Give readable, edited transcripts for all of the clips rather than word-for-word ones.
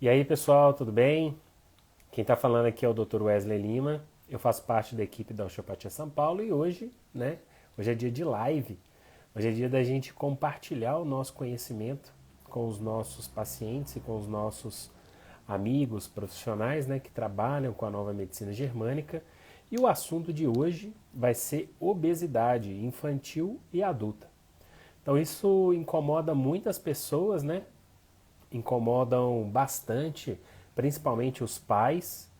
E aí, pessoal, tudo bem? Quem está falando aqui é o Dr. Wesley Lima. Eu faço parte da equipe da Osteopatia São Paulo e hoje, né? Hoje é dia de live. Hoje é dia da gente compartilhar o nosso conhecimento com os nossos pacientes e com os nossos amigos profissionais, né, que trabalham com a nova medicina germânica. E o assunto de hoje vai ser obesidade infantil e adulta. Então isso incomoda muitas pessoas, né? Incomodam bastante, principalmente os pais,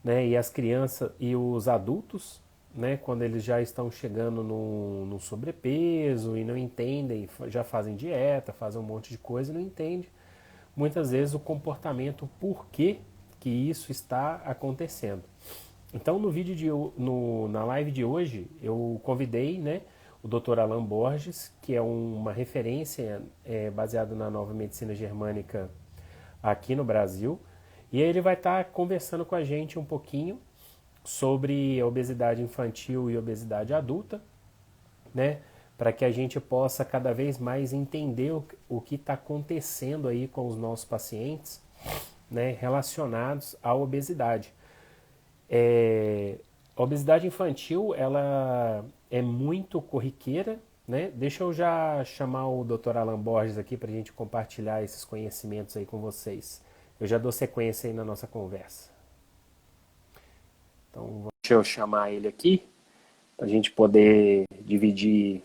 né, e as crianças e os adultos, né, quando eles já estão chegando no sobrepeso e não entendem, já fazem dieta, fazem um monte de coisa e não entendem muitas vezes o comportamento, o porquê que isso está acontecendo. Então no vídeo na live de hoje eu convidei, né, o Dr. Alan Borges, que é uma referência baseada na nova medicina germânica aqui no Brasil, e aí ele vai estar conversando com a gente um pouquinho sobre a obesidade infantil e obesidade adulta, né? Para que a gente possa cada vez mais entender o que está acontecendo aí com os nossos pacientes, né? Relacionados à obesidade. A obesidade infantil, ela é muito corriqueira, né? Deixa eu já chamar o Dr. Alan Borges aqui para a gente compartilhar esses conhecimentos aí com vocês. Eu já dou sequência aí na nossa conversa. Então, deixa eu chamar ele aqui para a gente poder dividir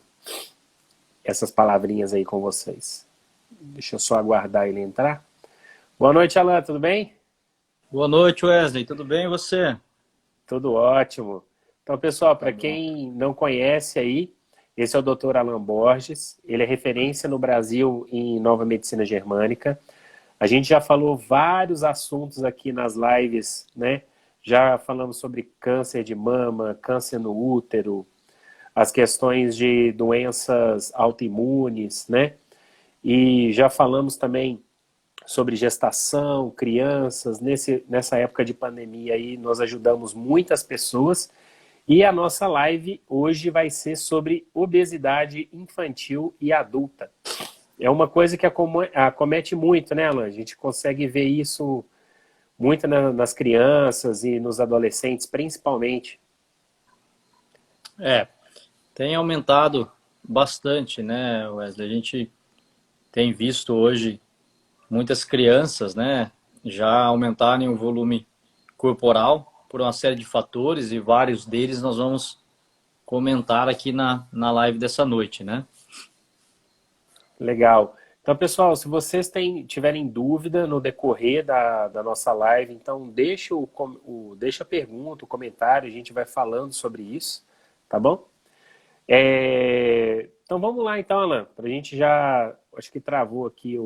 essas palavrinhas aí com vocês. Deixa eu só aguardar ele entrar. Boa noite, Alan, tudo bem? Boa noite, Wesley. Tudo bem e você? Tudo ótimo. Então, pessoal, Tá para bom. quem não conhece aí, esse é o Dr. Alan Borges. Ele é referência no Brasil em nova medicina germânica. A gente já falou vários assuntos aqui nas lives, né? Já falamos sobre câncer de mama, câncer no útero, as questões de doenças autoimunes, né? E já falamos também sobre gestação, crianças. Nessa época de pandemia aí, nós ajudamos muitas pessoas. E a nossa live hoje vai ser sobre obesidade infantil e adulta. É uma coisa que acomete muito, né, Alan? A gente consegue ver isso muito nas crianças e nos adolescentes, principalmente. É, tem aumentado bastante, né, Wesley? A gente tem visto hoje muitas crianças, né, já aumentarem o volume corporal por uma série de fatores e vários deles nós vamos comentar aqui na live dessa noite, né? Legal. Então, pessoal, se vocês tiverem dúvida no decorrer da nossa live, então deixa a pergunta, o comentário, a gente vai falando sobre isso, tá bom? Então vamos lá então, Alan, para a gente já, acho que travou aqui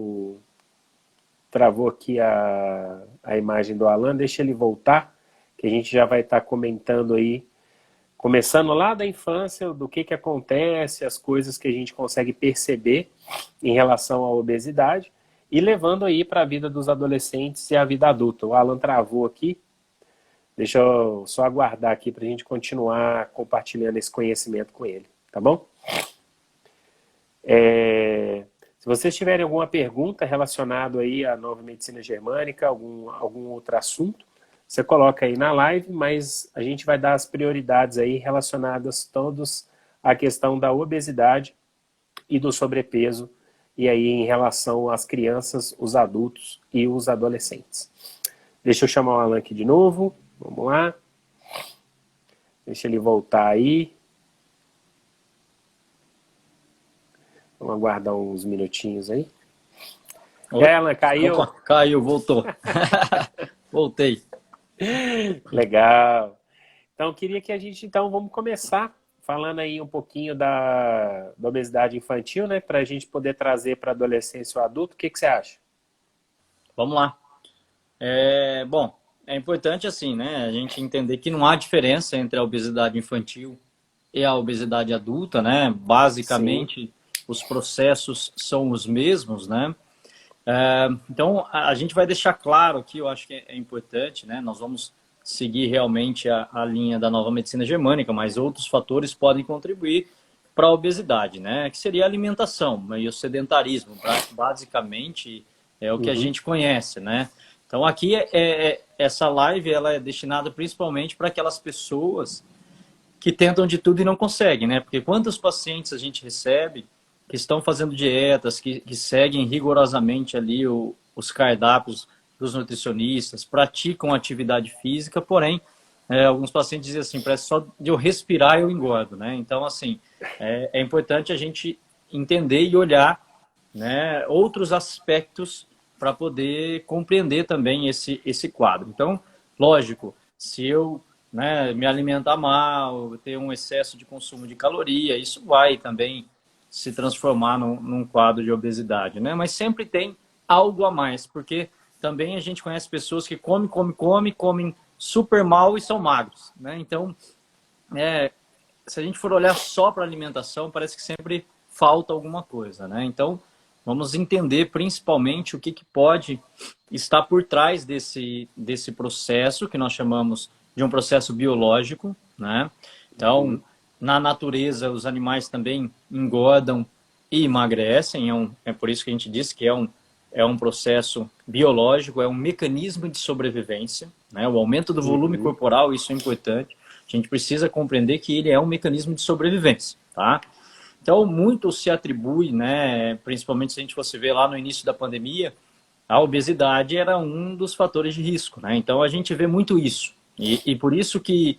a imagem do Alan, deixa ele voltar, que a gente já vai estar comentando aí, começando lá da infância, do que acontece, as coisas que a gente consegue perceber em relação à obesidade e levando aí para a vida dos adolescentes e a vida adulta. O Alan travou aqui, deixa eu só aguardar aqui para a gente continuar compartilhando esse conhecimento com ele, tá bom? Se vocês tiverem alguma pergunta relacionada aí à nova medicina germânica, algum outro assunto, você coloca aí na live, mas a gente vai dar as prioridades aí relacionadas todos à questão da obesidade e do sobrepeso, e aí em relação às crianças, os adultos e os adolescentes. Deixa eu chamar o Alan aqui de novo, vamos lá. Deixa ele voltar aí. Vamos aguardar uns minutinhos aí. Alan, caiu? Opa, caiu, voltou. Voltei. Legal. Então, queria que a gente, então, vamos começar falando aí um pouquinho da obesidade infantil, né? Para a gente poder trazer para a adolescência ou adulto. O que você acha? Vamos lá. Bom, é importante assim, né, a gente entender que não há diferença entre a obesidade infantil e a obesidade adulta, né? Sim, Basicamente, os processos são os mesmos, né? Então, a gente vai deixar claro aqui, eu acho que é importante, né? Nós vamos seguir realmente a linha da nova medicina germânica, mas outros fatores podem contribuir para a obesidade, né? Que seria a alimentação, né? E o sedentarismo, basicamente, é o que a uhum, gente conhece, né? Então aqui essa live ela é destinada principalmente para aquelas pessoas que tentam de tudo e não conseguem, né? Porque quantos pacientes a gente recebe que estão fazendo dietas, que seguem rigorosamente ali os cardápios dos nutricionistas, praticam atividade física, porém, alguns pacientes dizem assim, parece só de eu respirar eu engordo, né? Então, assim, é importante a gente entender e olhar, né, outros aspectos para poder compreender também esse quadro. Então, lógico, se eu, né, me alimentar mal, ter um excesso de consumo de caloria, isso vai também se transformar num quadro de obesidade, né? Mas sempre tem algo a mais, porque também a gente conhece pessoas que comem super mal e são magros, né? Então, se a gente for olhar só para a alimentação, parece que sempre falta alguma coisa, né? Então, vamos entender principalmente o que pode estar por trás desse processo que nós chamamos de um processo biológico, né? Então, na natureza, os animais também engordam e emagrecem, é por isso que a gente diz que é um processo biológico, é um mecanismo de sobrevivência, né? O aumento do volume corporal, isso é importante. A gente precisa compreender que ele é um mecanismo de sobrevivência, tá? Então, muito se atribui, né, principalmente se a gente fosse ver lá no início da pandemia, a obesidade era um dos fatores de risco, né? Então, a gente vê muito isso. E por isso que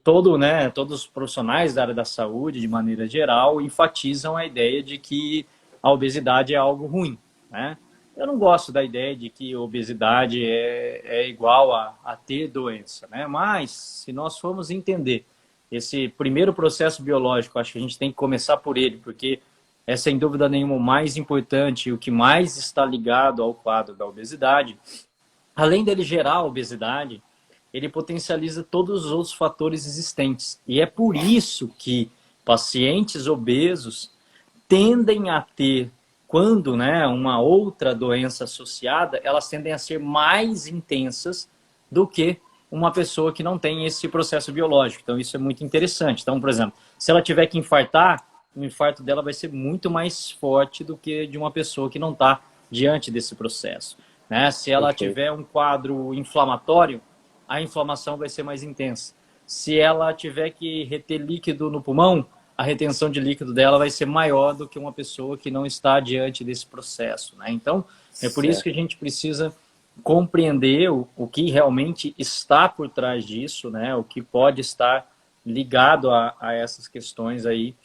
todos os profissionais da área da saúde, de maneira geral, enfatizam a ideia de que a obesidade é algo ruim, né? Eu não gosto da ideia de que obesidade é igual a ter doença, né? Mas, se nós formos entender esse primeiro processo biológico, acho que a gente tem que começar por ele, porque é sem dúvida nenhuma o mais importante e o que mais está ligado ao quadro da obesidade. Além dele gerar a obesidade, ele potencializa todos os outros fatores existentes. E é por isso que pacientes obesos tendem a ter, quando, né, uma outra doença associada, elas tendem a ser mais intensas do que uma pessoa que não tem esse processo biológico. Então, isso é muito interessante. Então, por exemplo, se ela tiver que infartar, o infarto dela vai ser muito mais forte do que de uma pessoa que não está diante desse processo, né? Se ela tiver um quadro inflamatório, a inflamação vai ser mais intensa. Se ela tiver que reter líquido no pulmão, a retenção de líquido dela vai ser maior do que uma pessoa que não está diante desse processo, né? Então, é por isso que a gente precisa compreender o que realmente está por trás disso, né? O que pode estar ligado a essas questões aí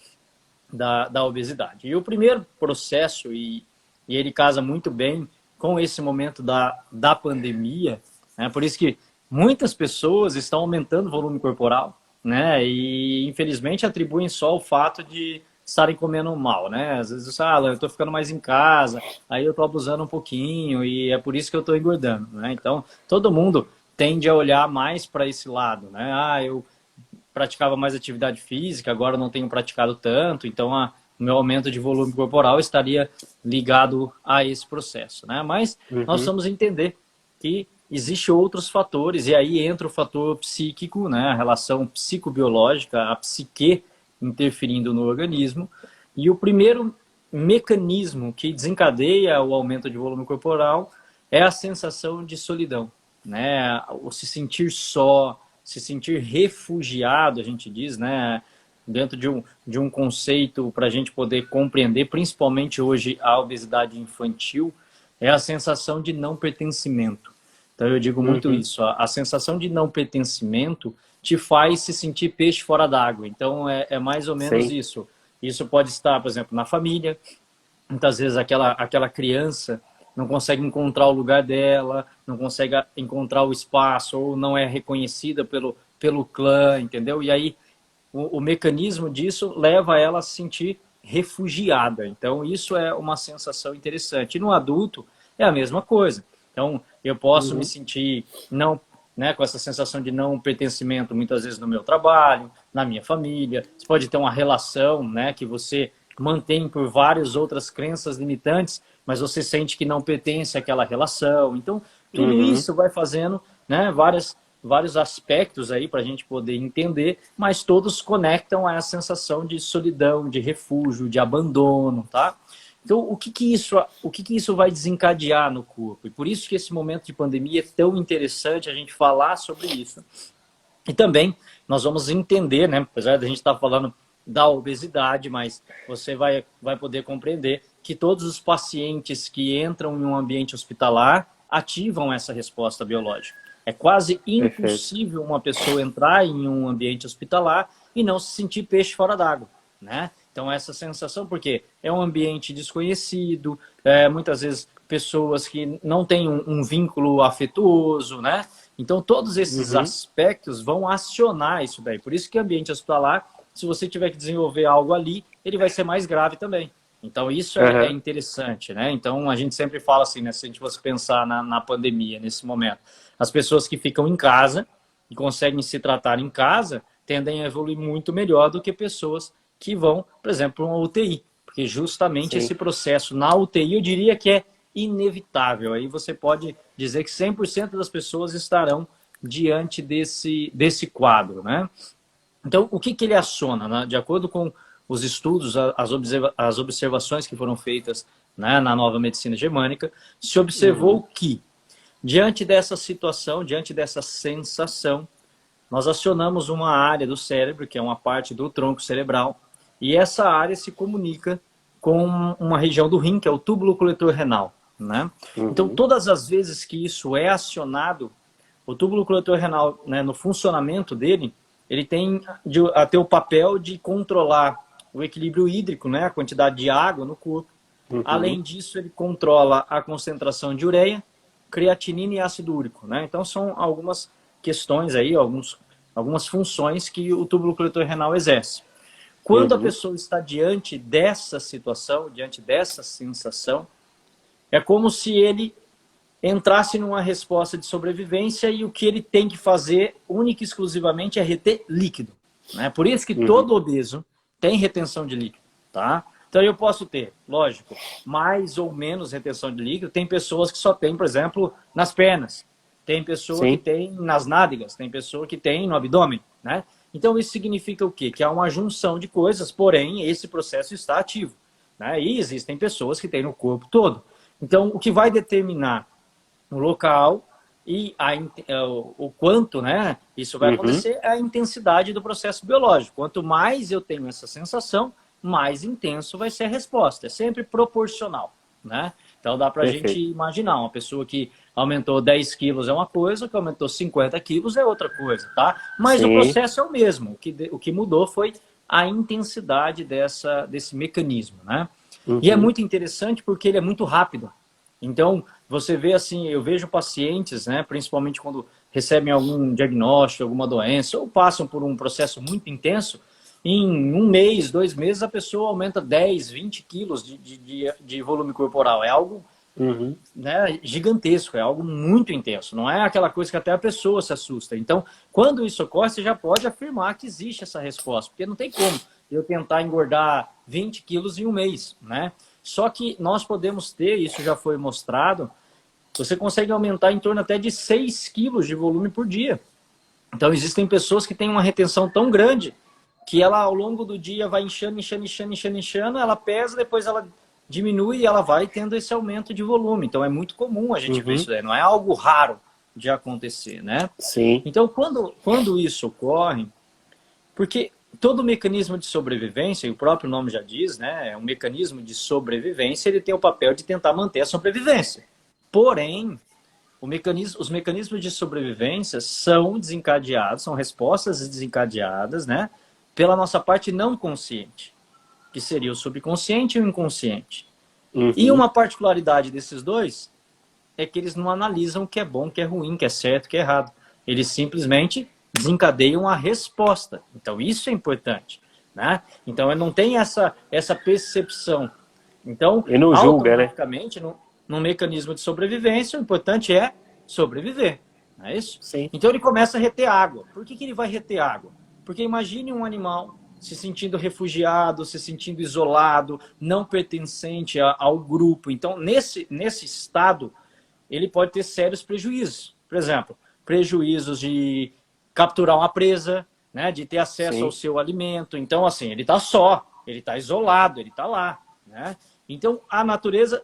da obesidade. E o primeiro processo, e ele casa muito bem com esse momento da pandemia, né? Por isso que muitas pessoas estão aumentando o volume corporal, né? E infelizmente atribuem só o fato de estarem comendo mal, né? Às vezes, eu estou ficando mais em casa, aí eu estou abusando um pouquinho e é por isso que eu estou engordando, né? Então, todo mundo tende a olhar mais para esse lado, né? Eu praticava mais atividade física, agora não tenho praticado tanto, então o meu aumento de volume corporal estaria ligado a esse processo, né? Mas nós vamos entender que existem outros fatores, e aí entra o fator psíquico, né? A relação psicobiológica, a psique interferindo no organismo. E o primeiro mecanismo que desencadeia o aumento de volume corporal é a sensação de solidão, né? O se sentir só, se sentir refugiado, a gente diz, né? Dentro de um conceito para a gente poder compreender, principalmente hoje a obesidade infantil, é a sensação de não pertencimento. Então eu digo muito isso, a sensação de não pertencimento te faz se sentir peixe fora d'água. Então é mais ou menos isso. Isso pode estar, por exemplo, na família. Muitas vezes aquela criança não consegue encontrar o lugar dela, não consegue encontrar o espaço, ou não é reconhecida pelo clã, entendeu? E aí o mecanismo disso leva ela a se sentir refugiada. Então isso é uma sensação interessante. E no adulto é a mesma coisa. Então eu posso me sentir com essa sensação de não pertencimento muitas vezes no meu trabalho, na minha família. Você pode ter uma relação, né, que você mantém por várias outras crenças limitantes, mas você sente que não pertence àquela relação. Então, tudo isso vai fazendo, né, vários aspectos aí para a gente poder entender, mas todos conectam a essa sensação de solidão, de refúgio, de abandono, tá? Então, o que isso vai desencadear no corpo? E por isso que esse momento de pandemia é tão interessante a gente falar sobre isso. E também nós vamos entender, né, apesar de a gente estar falando da obesidade, mas você vai poder compreender que todos os pacientes que entram em um ambiente hospitalar ativam essa resposta biológica. É quase impossível uma pessoa entrar em um ambiente hospitalar e não se sentir peixe fora d'água, né? Então essa sensação, porque é um ambiente desconhecido, muitas vezes pessoas que não têm um vínculo afetuoso, né? Então todos esses aspectos vão acionar isso daí. Por isso que o ambiente hospitalar, se você tiver que desenvolver algo ali, ele vai ser mais grave também. Então isso é interessante, né? Então a gente sempre fala assim, né? Se a gente fosse pensar na pandemia, nesse momento, as pessoas que ficam em casa e conseguem se tratar em casa tendem a evoluir muito melhor do que pessoas que vão, por exemplo, para uma UTI. Porque justamente esse processo na UTI, eu diria que é inevitável. Aí você pode dizer que 100% das pessoas estarão diante desse quadro, né? Então, o que ele aciona, né? De acordo com os estudos, as observações que foram feitas, né, na nova medicina germânica, se observou que, diante dessa situação, diante dessa sensação, nós acionamos uma área do cérebro, que é uma parte do tronco cerebral, e essa área se comunica com uma região do rim, que é o túbulo coletor renal, né? Então, todas as vezes que isso é acionado, o túbulo coletor renal, né, no funcionamento dele, ele tem a ter o papel de controlar o equilíbrio hídrico, né, a quantidade de água no corpo. Além disso, ele controla a concentração de ureia, creatinina e ácido úrico, né? Então, são algumas questões aí, algumas funções que o túbulo coletor renal exerce. Quando a pessoa está diante dessa situação, diante dessa sensação, é como se ele entrasse numa resposta de sobrevivência e o que ele tem que fazer, única e exclusivamente, é reter líquido, né? Por isso que todo obeso tem retenção de líquido, tá? Então eu posso ter, lógico, mais ou menos retenção de líquido. Tem pessoas que só tem, por exemplo, nas pernas. Tem pessoa que tem nas nádegas, tem pessoa que tem no abdômen, né? Então isso significa o quê? Que há uma junção de coisas, porém esse processo está ativo, né? E existem pessoas que têm no corpo todo. Então o que vai determinar o local e o quanto, né, isso vai acontecer é a intensidade do processo biológico. Quanto mais eu tenho essa sensação, mais intenso vai ser a resposta. É sempre proporcional, né? Então dá pra gente imaginar, uma pessoa que aumentou 10 quilos é uma coisa, que aumentou 50 quilos é outra coisa, tá? Mas o processo é o mesmo. O que mudou foi a intensidade desse mecanismo, né? E é muito interessante porque ele é muito rápido. Então, você vê assim, eu vejo pacientes, né, principalmente quando recebem algum diagnóstico, alguma doença, ou passam por um processo muito intenso, em 1 mês, 2 meses, a pessoa aumenta 10, 20 quilos de volume corporal. É algo né, gigantesco, é algo muito intenso. Não é aquela coisa que até a pessoa se assusta. Então, quando isso ocorre, você já pode afirmar que existe essa resposta, porque não tem como eu tentar engordar 20 quilos em 1 mês, né? Só que nós podemos ter, isso já foi mostrado, você consegue aumentar em torno até de 6 quilos de volume por dia. Então, existem pessoas que têm uma retenção tão grande que ela, ao longo do dia, vai inchando, ela pesa, depois ela diminui e ela vai tendo esse aumento de volume. Então, é muito comum a gente ver isso daí, não é algo raro de acontecer, né? Então, quando isso ocorre, porque todo mecanismo de sobrevivência, e o próprio nome já diz, né, é um mecanismo de sobrevivência, ele tem o papel de tentar manter a sobrevivência. Porém, os mecanismos de sobrevivência são desencadeados, são respostas desencadeadas, né, pela nossa parte não consciente, que seria o subconsciente e o inconsciente. E uma particularidade desses dois é que eles não analisam o que é bom, o que é ruim, o que é certo, o que é errado. Eles simplesmente desencadeiam a resposta. Então, isso é importante, né? Então, não tem essa percepção. Então, e não julga, automaticamente, né? No mecanismo de sobrevivência, o importante é sobreviver, não é isso? Então, ele começa a reter água. Por que ele vai reter água? Porque imagine um animal se sentindo refugiado, se sentindo isolado, não pertencente ao grupo. Então, nesse estado, ele pode ter sérios prejuízos. Por exemplo, prejuízos de capturar uma presa, né, de ter acesso ao seu alimento. Então, assim, ele está só, ele está isolado, ele está lá, né? Então, a natureza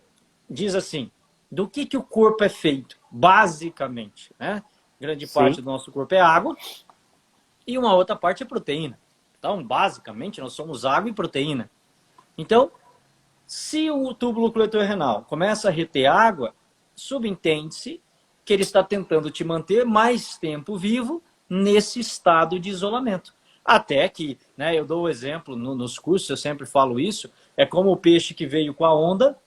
diz assim, do que o corpo é feito, basicamente, né? Grande parte do nosso corpo é água e uma outra parte é proteína. Então, basicamente, nós somos água e proteína. Então, se o túbulo coletor renal começa a reter água, subentende-se que ele está tentando te manter mais tempo vivo nesse estado de isolamento. Até que, né, eu dou o exemplo nos cursos, eu sempre falo isso, é como o peixe que veio com a onda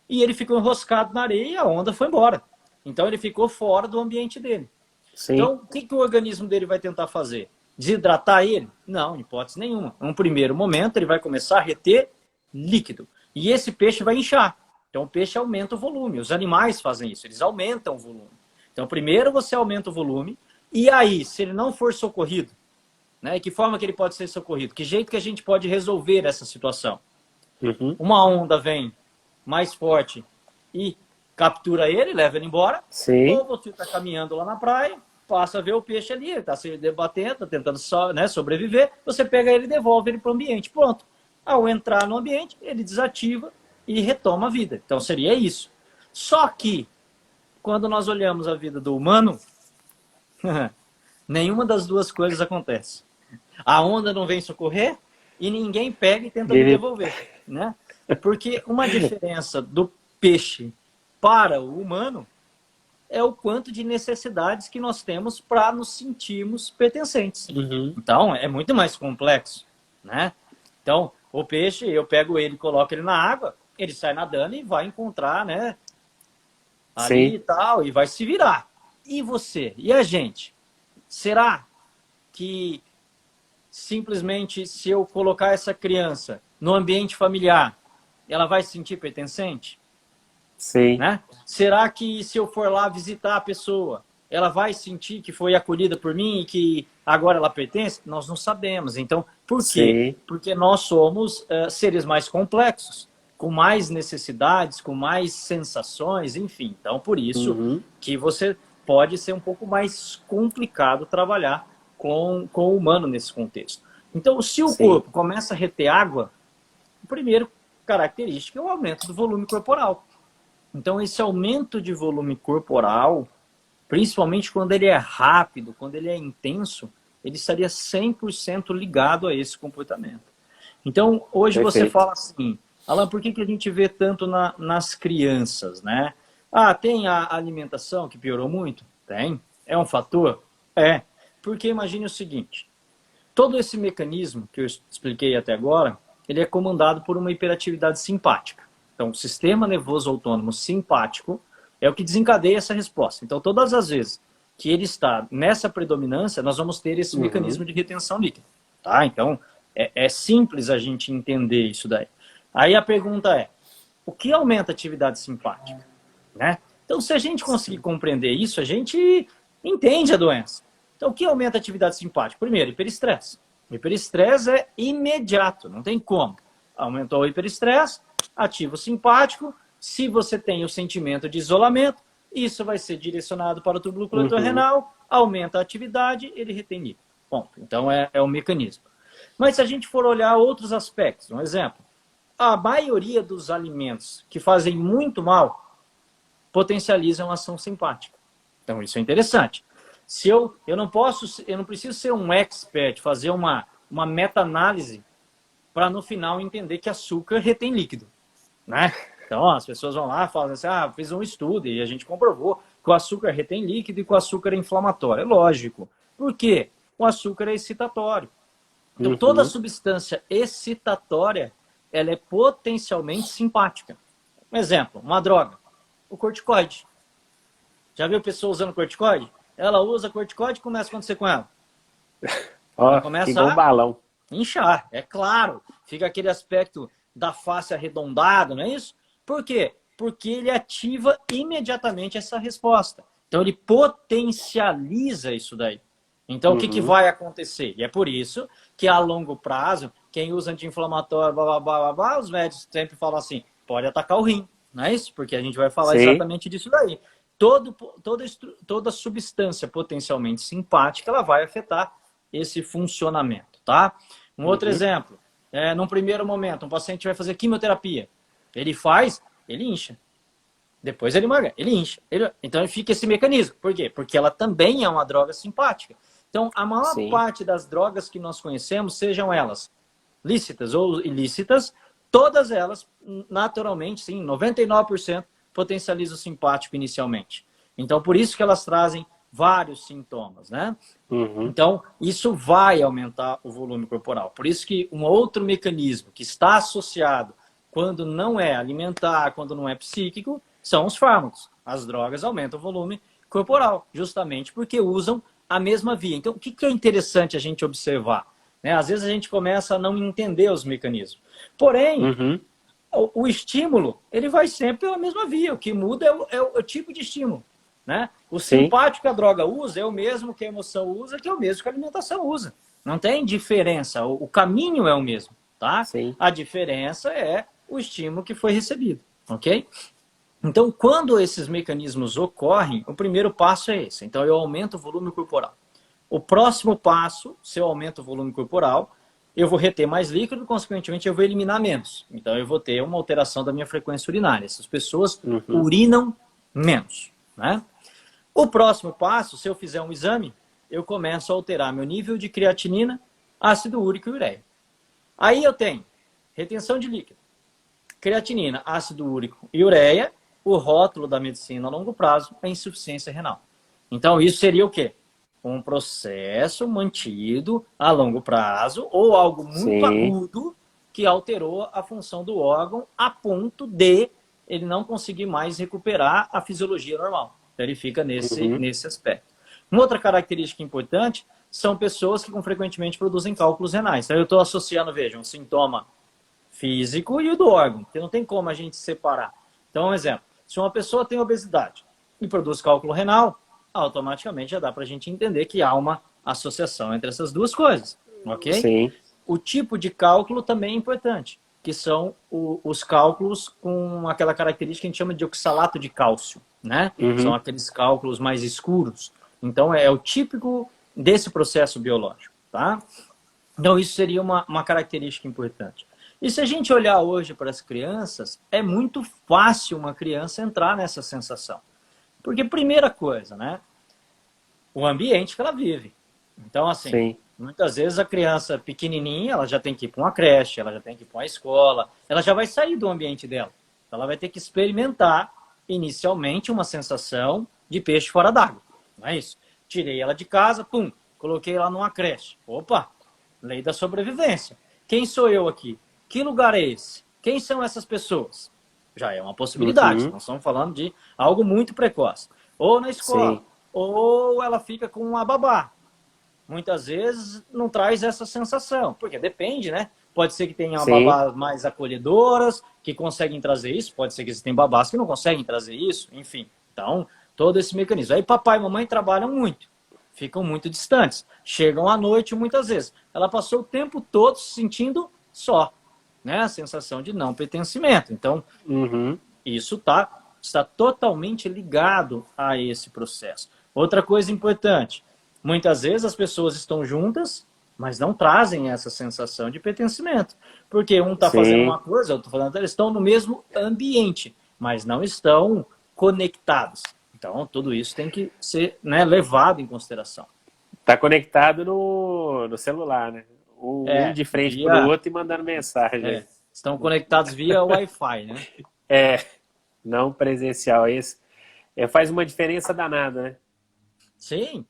e ele ficou enroscado na areia e a onda foi embora. Então ele ficou fora do ambiente dele. Sim. Então, o que o organismo dele vai tentar fazer? Desidratar ele? Não, em hipótese nenhuma. Num primeiro momento, ele vai começar a reter líquido. E esse peixe vai inchar. Então, o peixe aumenta o volume. Os animais fazem isso, eles aumentam o volume. Então, primeiro você aumenta o volume, e aí, se ele não for socorrido, né, que forma que ele pode ser socorrido? Que jeito que a gente pode resolver essa situação? Uma onda vem mais forte e captura ele, leva ele embora. Sim. Ou você está caminhando lá na praia, passa a ver o peixe ali, ele está se debatendo, está tentando sobreviver, você pega ele e devolve ele para o ambiente. Pronto. Ao entrar no ambiente, ele desativa e retoma a vida. Então seria isso. Só que, quando nós olhamos a vida do humano, nenhuma das duas coisas acontece. A onda não vem socorrer e ninguém pega e tenta me devolver, né? Porque uma diferença do peixe para o humano é o quanto de necessidades que nós temos para nos sentirmos pertencentes. Então, é muito mais complexo, né? Então, o peixe, eu pego ele, coloco ele na água, ele sai nadando e vai encontrar, né? Ali e tal, e vai se virar. E você? E a gente? Será que simplesmente se eu colocar essa criança no ambiente familiar, ela vai se sentir pertencente? Sim. Né? Será que se eu for lá visitar a pessoa, ela vai sentir que foi acolhida por mim e que agora ela pertence? Nós não sabemos. Então, por quê? Porque nós somos seres mais complexos, com mais necessidades, com mais sensações, enfim. Então, por isso que você pode ser um pouco mais complicado trabalhar com o humano nesse contexto. Então, se o corpo começa a reter água, a primeira característica é o aumento do volume corporal. Então, esse aumento de volume corporal, principalmente quando ele é rápido, quando ele é intenso, ele estaria 100% ligado a esse comportamento. Então, hoje você fala assim, Alan, por que a gente vê tanto nas crianças, né? Ah, tem a alimentação que piorou muito? Tem. É um fator? É. Porque imagine o seguinte, todo esse mecanismo que eu expliquei até agora, ele é comandado por uma hiperatividade simpática. Então, o sistema nervoso autônomo simpático é o que desencadeia essa resposta. Então, todas as vezes que ele está nessa predominância, nós vamos ter esse mecanismo de retenção líquida. Tá? Então, é simples a gente entender isso daí. Aí a pergunta é, o que aumenta a atividade simpática? Né? Então, se a gente conseguir compreender isso, a gente entende a doença. Então, o que aumenta a atividade simpática? Primeiro, hiperestresse. O hiperestresse é imediato, não tem como. Aumentou o hiperestresse, ativa o simpático. Se você tem o sentimento de isolamento, isso vai ser direcionado para o túbulo coletor renal, aumenta a atividade, ele retém líquido. Ponto. Então, é o mecanismo. Mas se a gente for olhar outros aspectos, um exemplo, a maioria dos alimentos que fazem muito mal potencializam a ação simpática. Então, isso é interessante. Se eu não preciso ser um expert, fazer uma meta-análise para no final entender que açúcar retém líquido, né? Então, as pessoas vão lá e falam assim, fiz um estudo e a gente comprovou que o açúcar retém líquido e que o açúcar é inflamatório. É lógico. Por quê? O açúcar é excitatório. Então, toda substância excitatória, ela é potencialmente simpática. Um exemplo, uma droga, o corticoide. Já viu pessoa usando corticoide? Ela usa corticoide e começa a acontecer com ela. Ela começa a balão. Inchar, é claro. Fica aquele aspecto da face arredondada, não é isso? Por quê? Porque ele ativa imediatamente essa resposta. Então, ele potencializa isso daí. Então, o que vai acontecer? E é por isso que, a longo prazo, quem usa anti-inflamatório, os médicos sempre falam assim, pode atacar o rim, não é isso? Porque a gente vai falar exatamente disso daí. Toda substância potencialmente simpática, ela vai afetar esse funcionamento, tá? Um outro exemplo, num primeiro momento, um paciente vai fazer quimioterapia. Ele faz, ele incha. Depois ele emagrece, ele incha. Então fica esse mecanismo. Por quê? Porque ela também é uma droga simpática. Então, a maior parte das drogas que nós conhecemos, sejam elas lícitas ou ilícitas, todas elas, naturalmente, sim, 99% potencializam o simpático inicialmente. Então, por isso que elas trazem vários sintomas, né? Então, isso vai aumentar o volume corporal. Por isso que um outro mecanismo que está associado quando não é alimentar, quando não é psíquico, são os fármacos. As drogas aumentam o volume corporal, justamente porque usam a mesma via. Então, o que é interessante a gente observar? Né? Às vezes a gente começa a não entender os mecanismos. Porém, o estímulo, ele vai sempre pela mesma via. O que muda é o tipo de estímulo. Né? O simpático que a droga usa é o mesmo que a emoção usa, que é o mesmo que a alimentação usa. Não tem diferença. O caminho é o mesmo. Tá? A diferença é o estímulo que foi recebido. Ok? Então, quando esses mecanismos ocorrem, o primeiro passo é esse. Então, eu aumento o volume corporal. O próximo passo, se eu aumento o volume corporal, eu vou reter mais líquido, consequentemente, eu vou eliminar menos. Então, eu vou ter uma alteração da minha frequência urinária. Essas pessoas urinam menos. Né? O próximo passo, se eu fizer um exame, eu começo a alterar meu nível de creatinina, ácido úrico e ureia. Aí eu tenho retenção de líquido, creatinina, ácido úrico e ureia. O rótulo da medicina a longo prazo é insuficiência renal. Então, isso seria o quê? Um processo mantido a longo prazo ou algo muito agudo que alterou a função do órgão a ponto de ele não conseguir mais recuperar a fisiologia normal. Então, ele fica nesse aspecto. Uma outra característica importante são pessoas que frequentemente produzem cálculos renais. Então, eu estou associando, veja, um sintoma físico e o do órgão, que não tem como a gente separar. Então, um exemplo. Se uma pessoa tem obesidade e produz cálculo renal, automaticamente já dá para a gente entender que há uma associação entre essas duas coisas, ok? O tipo de cálculo também é importante, que são os cálculos com aquela característica que a gente chama de oxalato de cálcio, né? São aqueles cálculos mais escuros. Então, é o típico desse processo biológico, tá? Então, isso seria uma característica importante. E se a gente olhar hoje para as crianças, é muito fácil uma criança entrar nessa sensação. Porque, primeira coisa, né? O ambiente que ela vive. Então, assim, muitas vezes a criança pequenininha, ela já tem que ir para uma creche, ela já tem que ir para uma escola, ela já vai sair do ambiente dela. Então, ela vai ter que experimentar, inicialmente, uma sensação de peixe fora d'água. Não é isso? Tirei ela de casa, pum, coloquei ela numa creche. Opa, lei da sobrevivência. Quem sou eu aqui? Que lugar é esse? Quem são essas pessoas? Já é uma possibilidade. Nós estamos falando de algo muito precoce. Ou na escola, ou ela fica com uma babá. Muitas vezes não traz essa sensação, porque depende, né? Pode ser que tenha babás mais acolhedoras, que conseguem trazer isso. Pode ser que existem babás que não conseguem trazer isso. Enfim, então, todo esse mecanismo. Aí papai e mamãe trabalham muito. Ficam muito distantes. Chegam à noite muitas vezes. Ela passou o tempo todo se sentindo só. Né? A sensação de não pertencimento. Então, isso está totalmente ligado a esse processo. Outra coisa importante, muitas vezes as pessoas estão juntas, mas não trazem essa sensação de pertencimento. Porque um está fazendo uma coisa, outro está fazendo outra, eles estão no mesmo ambiente, mas não estão conectados. Então, tudo isso tem que ser, né, levado em consideração. Está conectado no celular, né? Um de frente para o outro e mandando mensagem. Estão conectados via Wi-Fi, né? Não presencial. Isso faz uma diferença danada, né? Sim.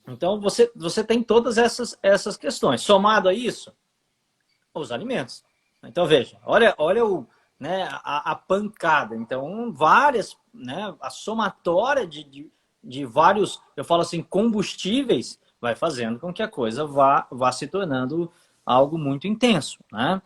Então, você tem todas essas questões. Somado a isso, os alimentos. Então, veja, olha a pancada. Então, várias, né, a somatória de vários, eu falo assim, combustíveis, vai fazendo com que a coisa vá se tornando algo muito intenso, né?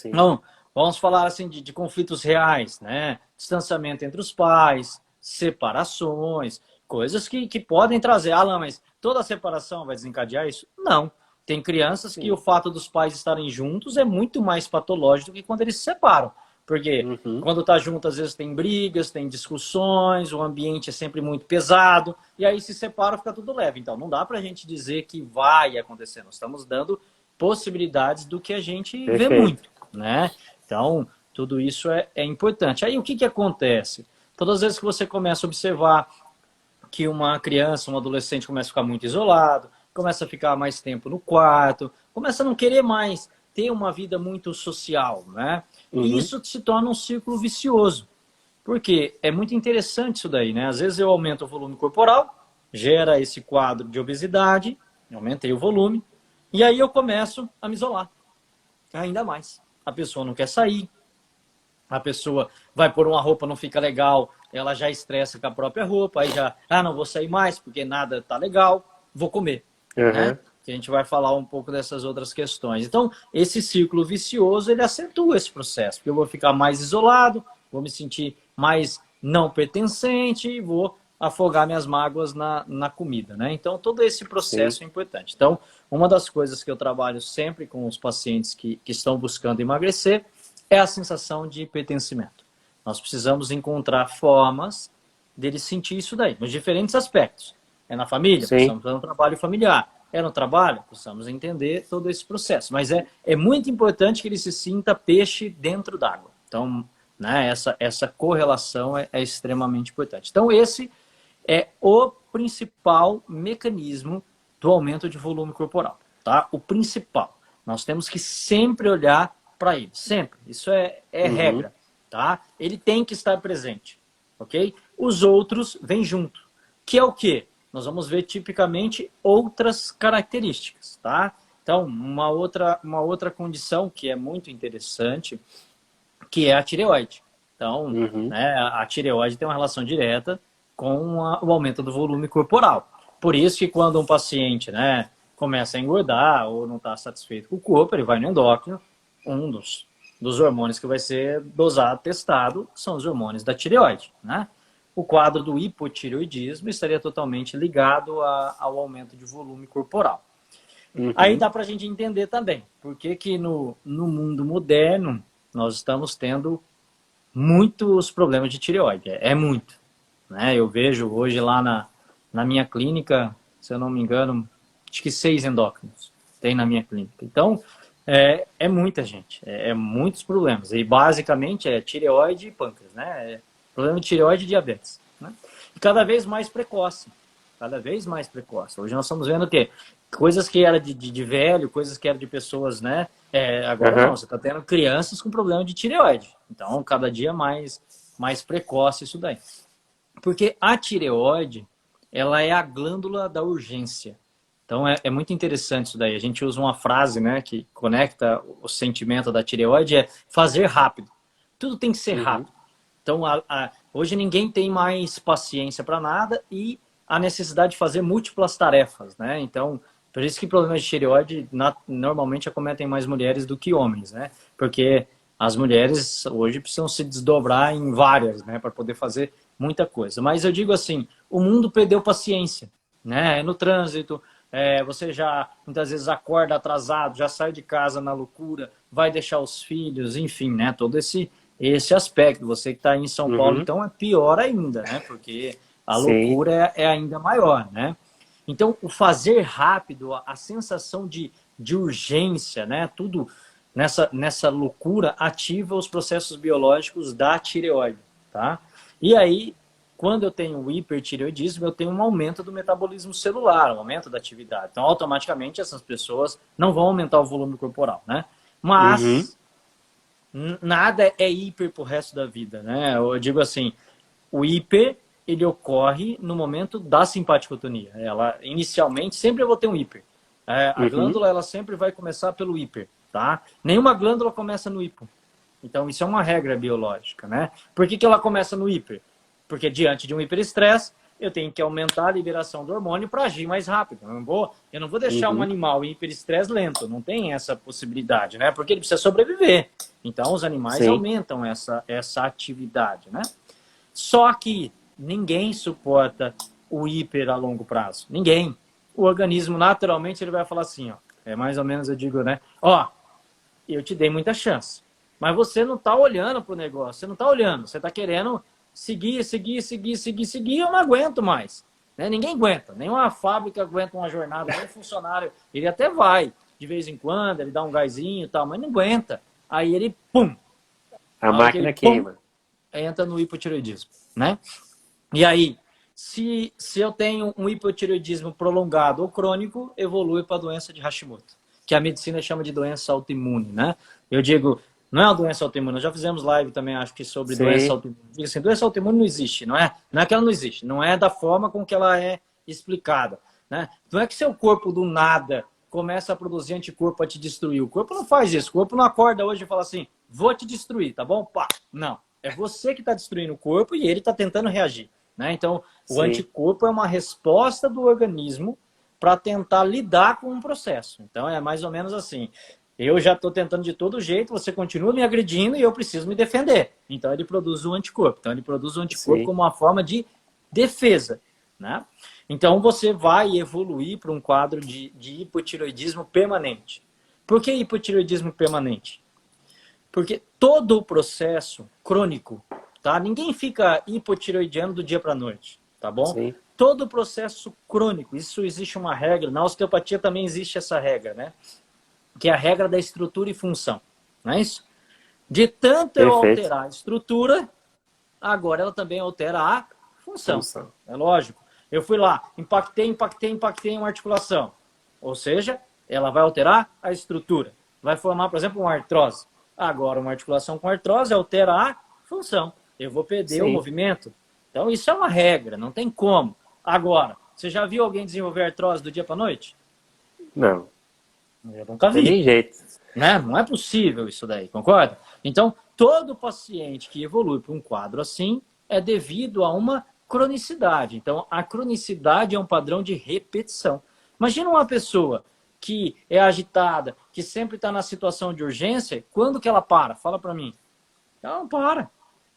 Então, vamos falar assim de conflitos reais, né? Distanciamento entre os pais, separações, coisas que podem trazer. Alan, mas toda a separação vai desencadear isso? Não. Tem crianças que o fato dos pais estarem juntos é muito mais patológico do que quando eles se separam. Porque quando está junto, às vezes tem brigas, tem discussões, o ambiente é sempre muito pesado, e aí se separa, fica tudo leve. Então, não dá para a gente dizer que vai acontecer. Nós estamos dando possibilidades do que a gente vê muito, né? Então, Tudo isso é importante. Aí o que acontece? Todas as vezes que você começa a observar que uma criança, um adolescente começa a ficar muito isolado, começa a ficar mais tempo no quarto, começa a não querer mais ter uma vida muito social, né? E Uhum. isso se torna um círculo vicioso. Porque é muito interessante isso daí, né? Às vezes eu aumento o volume corporal, gera esse quadro de obesidade, eu aumentei o volume, e aí eu começo a me isolar ainda mais. A pessoa não quer sair, a pessoa vai pôr uma roupa, não fica legal, ela já estressa com a própria roupa, aí já, não vou sair mais porque nada tá legal, vou comer, né? Uhum. Que a gente vai falar um pouco dessas outras questões. Então, esse círculo vicioso, ele acentua esse processo, porque eu vou ficar mais isolado, vou me sentir mais não pertencente e vou afogar minhas mágoas na comida, né? Então, todo esse Sim. processo é importante. Então, uma das coisas que eu trabalho sempre com os pacientes que estão buscando emagrecer é a sensação de pertencimento. Nós precisamos encontrar formas dele sentir isso daí, nos diferentes aspectos. É na família, Sim. precisamos fazer um trabalho familiar. É no trabalho, precisamos entender todo esse processo. Mas é muito importante que ele se sinta peixe dentro d'água. Então, né, essa correlação é extremamente importante. Então, esse é o principal mecanismo do aumento de volume corporal. Tá? O principal. Nós temos que sempre olhar para ele. Sempre. Isso é Uhum. regra. Tá? Ele tem que estar presente. Ok? Os outros vêm junto. Que é o quê? Nós vamos ver tipicamente outras características. Tá? Então, uma outra condição que é muito interessante, que é a tireoide. Então, Uhum. né, a tireoide tem uma relação direta com o aumento do volume corporal. Por isso que quando um paciente, né, começa a engordar ou não está satisfeito com o corpo, ele vai no endócrino, um dos hormônios que vai ser dosado, testado, são os hormônios da tireoide. Né? O quadro do hipotireoidismo estaria totalmente ligado ao aumento de volume corporal. Aí Uhum. dá para a gente entender também por que no mundo moderno nós estamos tendo muitos problemas de tireoide. É muito. Né? Eu vejo hoje lá na minha clínica, se eu não me engano, acho que 6 endócrinos tem na minha clínica. Então, é muita gente, é muitos problemas. E basicamente é tireoide e pâncreas, né? É problema de tireoide e diabetes. Né? E cada vez mais precoce. Cada vez mais precoce. Hoje nós estamos vendo o quê? Coisas que era de velho, coisas que eram de pessoas, né? Agora não, Uhum. você está tendo crianças com problema de tireoide. Então, cada dia mais precoce isso daí. Porque a tireoide, ela é a glândula da urgência. Então é muito interessante isso daí. A gente usa uma frase, né, que conecta o sentimento da tireoide, é fazer rápido. Tudo tem que ser Uhum. rápido. Então hoje ninguém tem mais paciência para nada e a necessidade de fazer múltiplas tarefas, né? Então, por isso que problemas de tireoide normalmente acometem mais mulheres do que homens, né? Porque as mulheres hoje precisam se desdobrar em várias, né, para poder fazer muita coisa. Mas eu digo assim, o mundo perdeu paciência, né? No trânsito, você já muitas vezes acorda atrasado, já sai de casa na loucura, vai deixar os filhos, enfim, né? Todo esse aspecto. Você que está em São Paulo, Uhum. então é pior ainda, né? Porque a Sim. loucura é ainda maior, né? Então, o fazer rápido, a sensação de urgência, né? Tudo nessa loucura ativa os processos biológicos da tireoide, tá? E aí, quando eu tenho o hipertireoidismo, eu tenho um aumento do metabolismo celular, um aumento da atividade. Então, automaticamente, essas pessoas não vão aumentar o volume corporal, né? Uhum. Mas nada é hiper pro resto da vida, né? Eu digo assim, o hiper, ele ocorre no momento da simpaticotonia. Ela, inicialmente, sempre eu vou ter um hiper. A Uhum. glândula, ela sempre vai começar pelo hiper, tá? Nenhuma glândula começa no hipo. Então, isso é uma regra biológica, né? Por que ela começa no hiper? Porque diante de um hiperestresse, eu tenho que aumentar a liberação do hormônio para agir mais rápido. Eu não vou deixar um Uhum. animal em hiperestresse lento, não tem essa possibilidade, né? Porque ele precisa sobreviver. Então, os animais Sim. aumentam essa atividade, né? Só que ninguém suporta o hiper a longo prazo. Ninguém. O organismo, naturalmente, ele vai falar assim, ó. É mais ou menos, eu digo, né? Ó, eu te dei muita chance. Mas você não está olhando para o negócio, você não está olhando, você está querendo seguir, eu não aguento mais. Né? Ninguém aguenta, nenhuma fábrica aguenta uma jornada, nem funcionário, ele até vai, de vez em quando, ele dá um gásinho e tal, mas não aguenta. Aí ele, pum, A máquina queima. Entra no hipotireoidismo, né? E aí, se eu tenho um hipotireoidismo prolongado ou crônico, evolui para a doença de Hashimoto, que a medicina chama de doença autoimune, né? Eu digo, não é uma doença autoimune, nós já fizemos live também, acho que sobre doença autoimune. Digo assim, doença autoimune não existe, não é? Não é que ela não existe, não é da forma com que ela é explicada, né? Não é que seu corpo do nada começa a produzir anticorpo para te destruir. O corpo não faz isso, o corpo não acorda hoje e fala assim, vou te destruir, tá bom? Pá, não. É você que está destruindo o corpo e ele está tentando reagir, né? Então, o anticorpo é uma resposta do organismo para tentar lidar com um processo. Então, é mais ou menos assim. Eu já estou tentando de todo jeito, você continua me agredindo e eu preciso me defender. Então, ele produz o anticorpo. Então, ele produz o anticorpo como uma forma de defesa, né? Então, você vai evoluir para um quadro de hipotireoidismo permanente. Por que hipotireoidismo permanente? Porque todo o processo crônico, tá? Ninguém fica hipotireoidiano do dia para a noite, tá bom? Sim. Todo o processo crônico, isso existe uma regra, na osteopatia também existe essa regra, né? Que é a regra da estrutura e função, não é isso? De tanto eu alterar a estrutura, agora ela também altera a função. É lógico. Eu fui lá, impactei uma articulação. Ou seja, ela vai alterar a estrutura. Vai formar, por exemplo, uma artrose. Agora, uma articulação com artrose altera a função. Eu vou perder o movimento. Então, isso é uma regra, não tem como. Agora, você já viu alguém desenvolver artrose do dia para a noite? Não. Eu nunca vi. Tem jeito. Né? Não é possível isso daí, concorda? Então, todo paciente que evolui para um quadro assim é devido a uma cronicidade. Então, a cronicidade é um padrão de repetição. Imagina uma pessoa que é agitada, que sempre está na situação de urgência, quando que ela para? Fala para mim. Ela não para.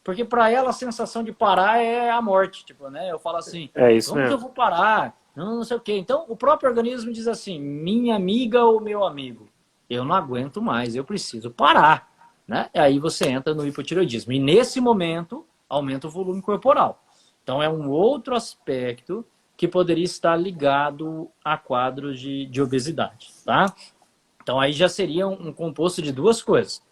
Porque para ela a sensação de parar é a morte. Tipo, né? Eu falo assim, como que eu vou parar? Não sei o quê. Então, o próprio organismo diz assim, minha amiga ou meu amigo, eu não aguento mais, eu preciso parar. Né? E aí você entra no hipotireoidismo. E nesse momento, aumenta o volume corporal. Então, é um outro aspecto que poderia estar ligado a quadros de obesidade, tá? Então, aí já seria um composto de duas coisas.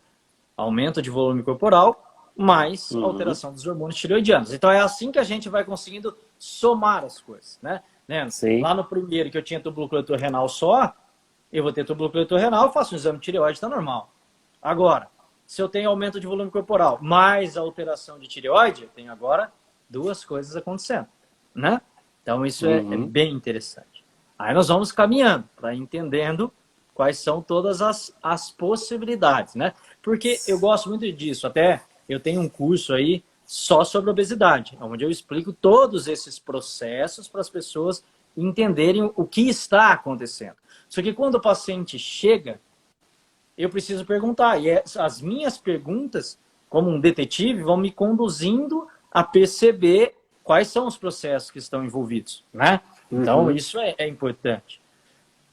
Aumento de volume corporal, mais alteração dos hormônios tireoidianos. Então, é assim que a gente vai conseguindo somar as coisas, né? Lá no primeiro, que eu tinha tuberculose renal só, eu vou ter tuberculose renal, faço um exame de tireoide, está normal. Agora, se eu tenho aumento de volume corporal mais alteração de tireoide, eu tenho agora duas coisas acontecendo, né? Então, isso é bem interessante. Aí nós vamos caminhando para entendendo quais são todas as possibilidades, né? Porque eu gosto muito disso. Até eu tenho um curso aí só sobre obesidade, onde eu explico todos esses processos para as pessoas entenderem o que está acontecendo. Só que quando o paciente chega, eu preciso perguntar. E as minhas perguntas, como um detetive, vão me conduzindo a perceber quais são os processos que estão envolvidos, né? Então, isso é importante.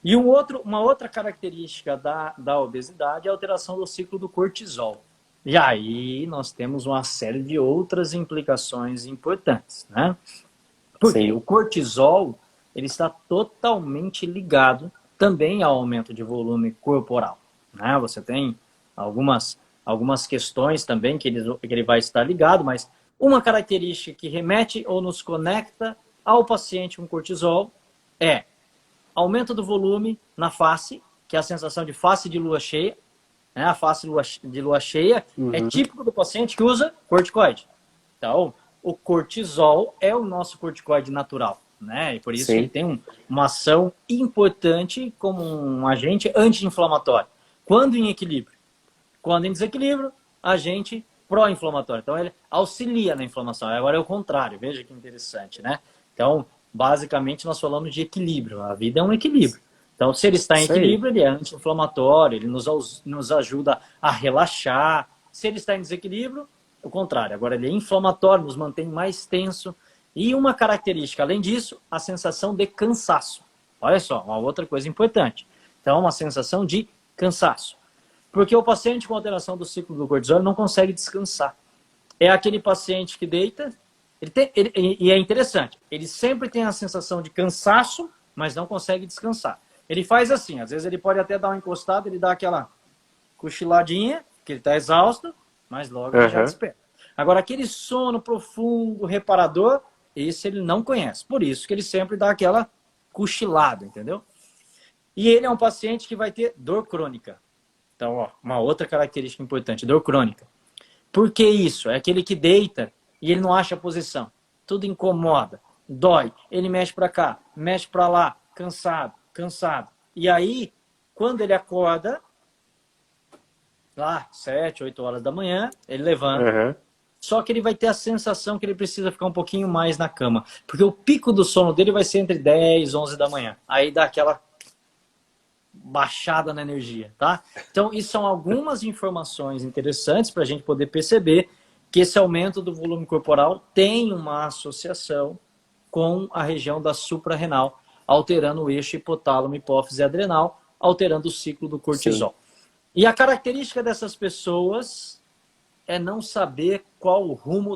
E uma outra característica da obesidade é a alteração do ciclo do cortisol. E aí nós temos uma série de outras implicações importantes, né? Porque o cortisol, ele está totalmente ligado também ao aumento de volume corporal, né? Você tem algumas questões também que ele vai estar ligado, mas uma característica que remete ou nos conecta ao paciente com cortisol é aumento do volume na face, que é a sensação de face de lua cheia, né? A face de lua cheia é típico do paciente que usa corticoide. Então, o cortisol é o nosso corticoide natural, né? E por isso que ele tem uma ação importante como um agente anti-inflamatório. Quando em equilíbrio? Quando em desequilíbrio, agente pró-inflamatório. Então, ele auxilia na inflamação. Agora é o contrário. Veja que interessante, né? Então, basicamente, nós falamos de equilíbrio. A vida é um equilíbrio. Então, se ele está em equilíbrio, ele é anti-inflamatório, ele nos ajuda a relaxar. Se ele está em desequilíbrio, o contrário. Agora, ele é inflamatório, nos mantém mais tenso. E uma característica, além disso, a sensação de cansaço. Olha só, uma outra coisa importante. Então, uma sensação de cansaço. Porque o paciente com alteração do ciclo do cortisol não consegue descansar. É aquele paciente que deita, e é interessante, ele sempre tem a sensação de cansaço, mas não consegue descansar. Ele faz assim, às vezes ele pode até dar uma encostada, ele dá aquela cochiladinha, que ele está exausto, mas logo ele já desperta. Agora, aquele sono profundo, reparador, esse ele não conhece. Por isso que ele sempre dá aquela cochilada, entendeu? E ele é um paciente que vai ter dor crônica. Então, ó, uma outra característica importante, dor crônica. Por que isso? É aquele que deita e ele não acha a posição. Tudo incomoda, dói. Ele mexe para cá, mexe para lá, cansado, cansado. E aí, quando ele acorda, lá, 7, 8 horas da manhã, ele levanta. Só que ele vai ter a sensação que ele precisa ficar um pouquinho mais na cama. Porque o pico do sono dele vai ser entre 10 e 11 da manhã. Aí dá aquela baixada na energia, tá? Então, isso são algumas informações interessantes para a gente poder perceber que esse aumento do volume corporal tem uma associação com a região da suprarrenal, alterando o eixo hipotálamo, hipófise adrenal, alterando o ciclo do cortisol. Sim. E a característica dessas pessoas é não saber qual rumo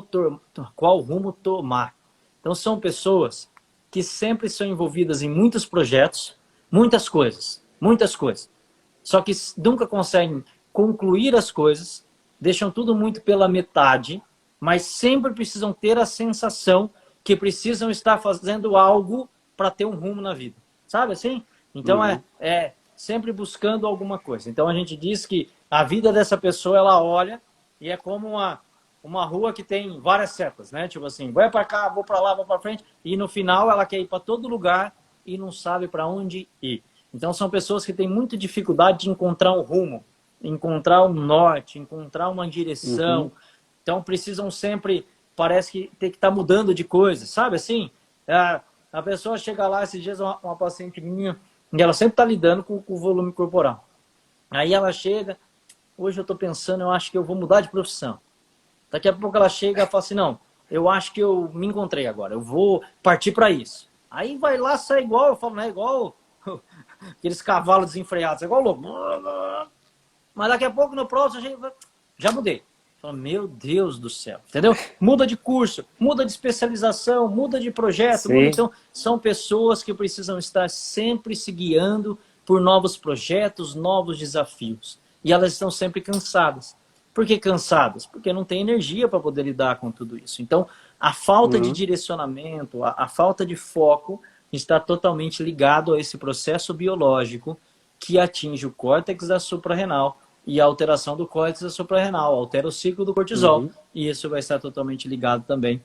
tomar. Então, são pessoas que sempre são envolvidas em muitos projetos, muitas coisas. Só que nunca conseguem concluir as coisas, deixam tudo muito pela metade, mas sempre precisam ter a sensação que precisam estar fazendo algo para ter um rumo na vida. Sabe assim? Então é sempre buscando alguma coisa. Então a gente diz que a vida dessa pessoa, ela olha e é como uma rua que tem várias setas, né? Tipo assim, vai para cá, vou para lá, vou para frente, e no final ela quer ir para todo lugar e não sabe para onde ir. Então, são pessoas que têm muita dificuldade de encontrar um rumo, encontrar um norte, encontrar uma direção. Então, precisam sempre, parece que tem que estar mudando de coisa, sabe assim? A pessoa chega lá, esses dias, uma paciente minha, e ela sempre está lidando com o volume corporal. Aí ela chega, hoje eu estou pensando, eu acho que eu vou mudar de profissão. Daqui a pouco ela chega e fala assim, não, eu acho que eu me encontrei agora, eu vou partir para isso. Aí vai lá, sai igual, eu falo, não é igual... aqueles cavalos desenfreados, é igual louco. Mas daqui a pouco no próximo já mudei. Fala, meu Deus do céu, entendeu? Muda de curso, muda de especialização, muda de projeto. Muda, então, são pessoas que precisam estar sempre se guiando por novos projetos, novos desafios. E elas estão sempre cansadas. Por que cansadas? Porque não tem energia para poder lidar com tudo isso. Então, a falta de direcionamento, a falta de foco está totalmente ligado a esse processo biológico que atinge o córtex da suprarrenal e a alteração do córtex da suprarrenal altera o ciclo do cortisol e isso vai estar totalmente ligado também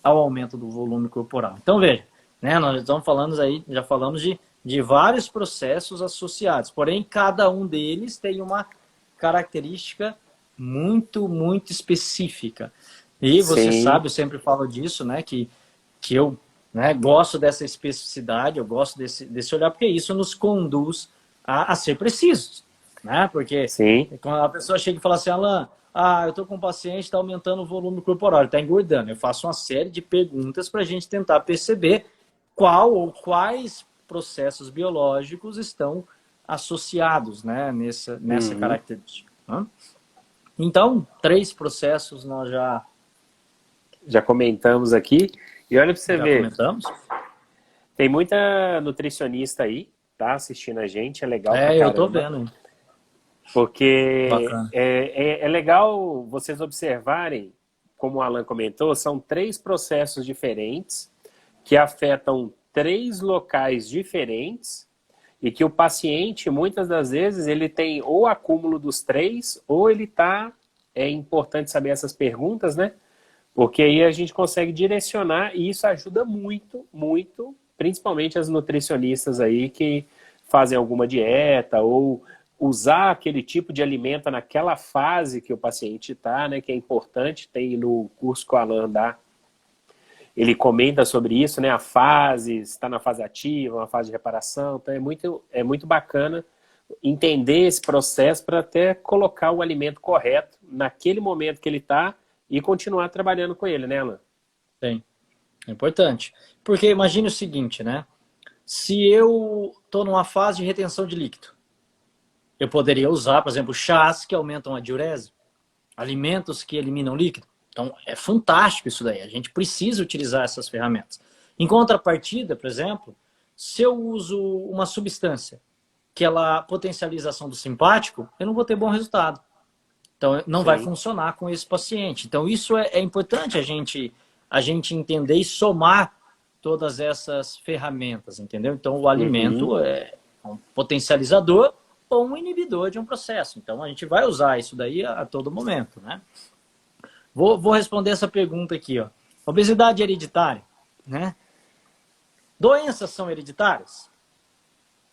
ao aumento do volume corporal. Então veja, né, nós estamos falando aí, já falamos de vários processos associados, porém cada um deles tem uma característica muito, muito específica. E você sabe, eu sempre falo disso, né, que eu gosto dessa especificidade, eu gosto desse olhar, porque isso nos conduz a ser precisos. Né? Porque quando a pessoa chega e fala assim, Alan, eu estou com um paciente, está aumentando o volume corporal, ele está engordando. Eu faço uma série de perguntas para a gente tentar perceber qual ou quais processos biológicos estão associados, né, nessa característica. Né? Então, 3 processos nós já comentamos aqui. E olha para você ver, comentamos. Tem muita nutricionista aí, tá, assistindo a gente, é legal pra caramba. Eu tô vendo. Porque é legal vocês observarem, como o Alan comentou, são 3 processos diferentes que afetam 3 locais diferentes e que o paciente, muitas das vezes, ele tem ou acúmulo dos 3, ou ele tá... É importante saber essas perguntas, né? Porque aí a gente consegue direcionar e isso ajuda muito, muito, principalmente as nutricionistas aí que fazem alguma dieta ou usar aquele tipo de alimento naquela fase que o paciente está, né? Que é importante, tem no curso que o Alan dá, ele comenta sobre isso, né? A fase, está na fase ativa, uma fase de reparação, então é muito bacana entender esse processo para até colocar o alimento correto naquele momento que ele está e continuar trabalhando com ele, né, Alan? Sim, é importante. Porque imagine o seguinte, né? Se eu estou numa fase de retenção de líquido, eu poderia usar, por exemplo, chás que aumentam a diurese, alimentos que eliminam líquido. Então, é fantástico isso daí. A gente precisa utilizar essas ferramentas. Em contrapartida, por exemplo, se eu uso uma substância que ela potencializa a ação do simpático, eu não vou ter bom resultado. Então, não vai funcionar com esse paciente. Então, isso é importante a gente entender e somar todas essas ferramentas, entendeu? Então, o alimento é um potencializador ou um inibidor de um processo. Então, a gente vai usar isso daí a todo momento, né? Vou responder essa pergunta aqui, ó. Obesidade hereditária, né? Doenças são hereditárias?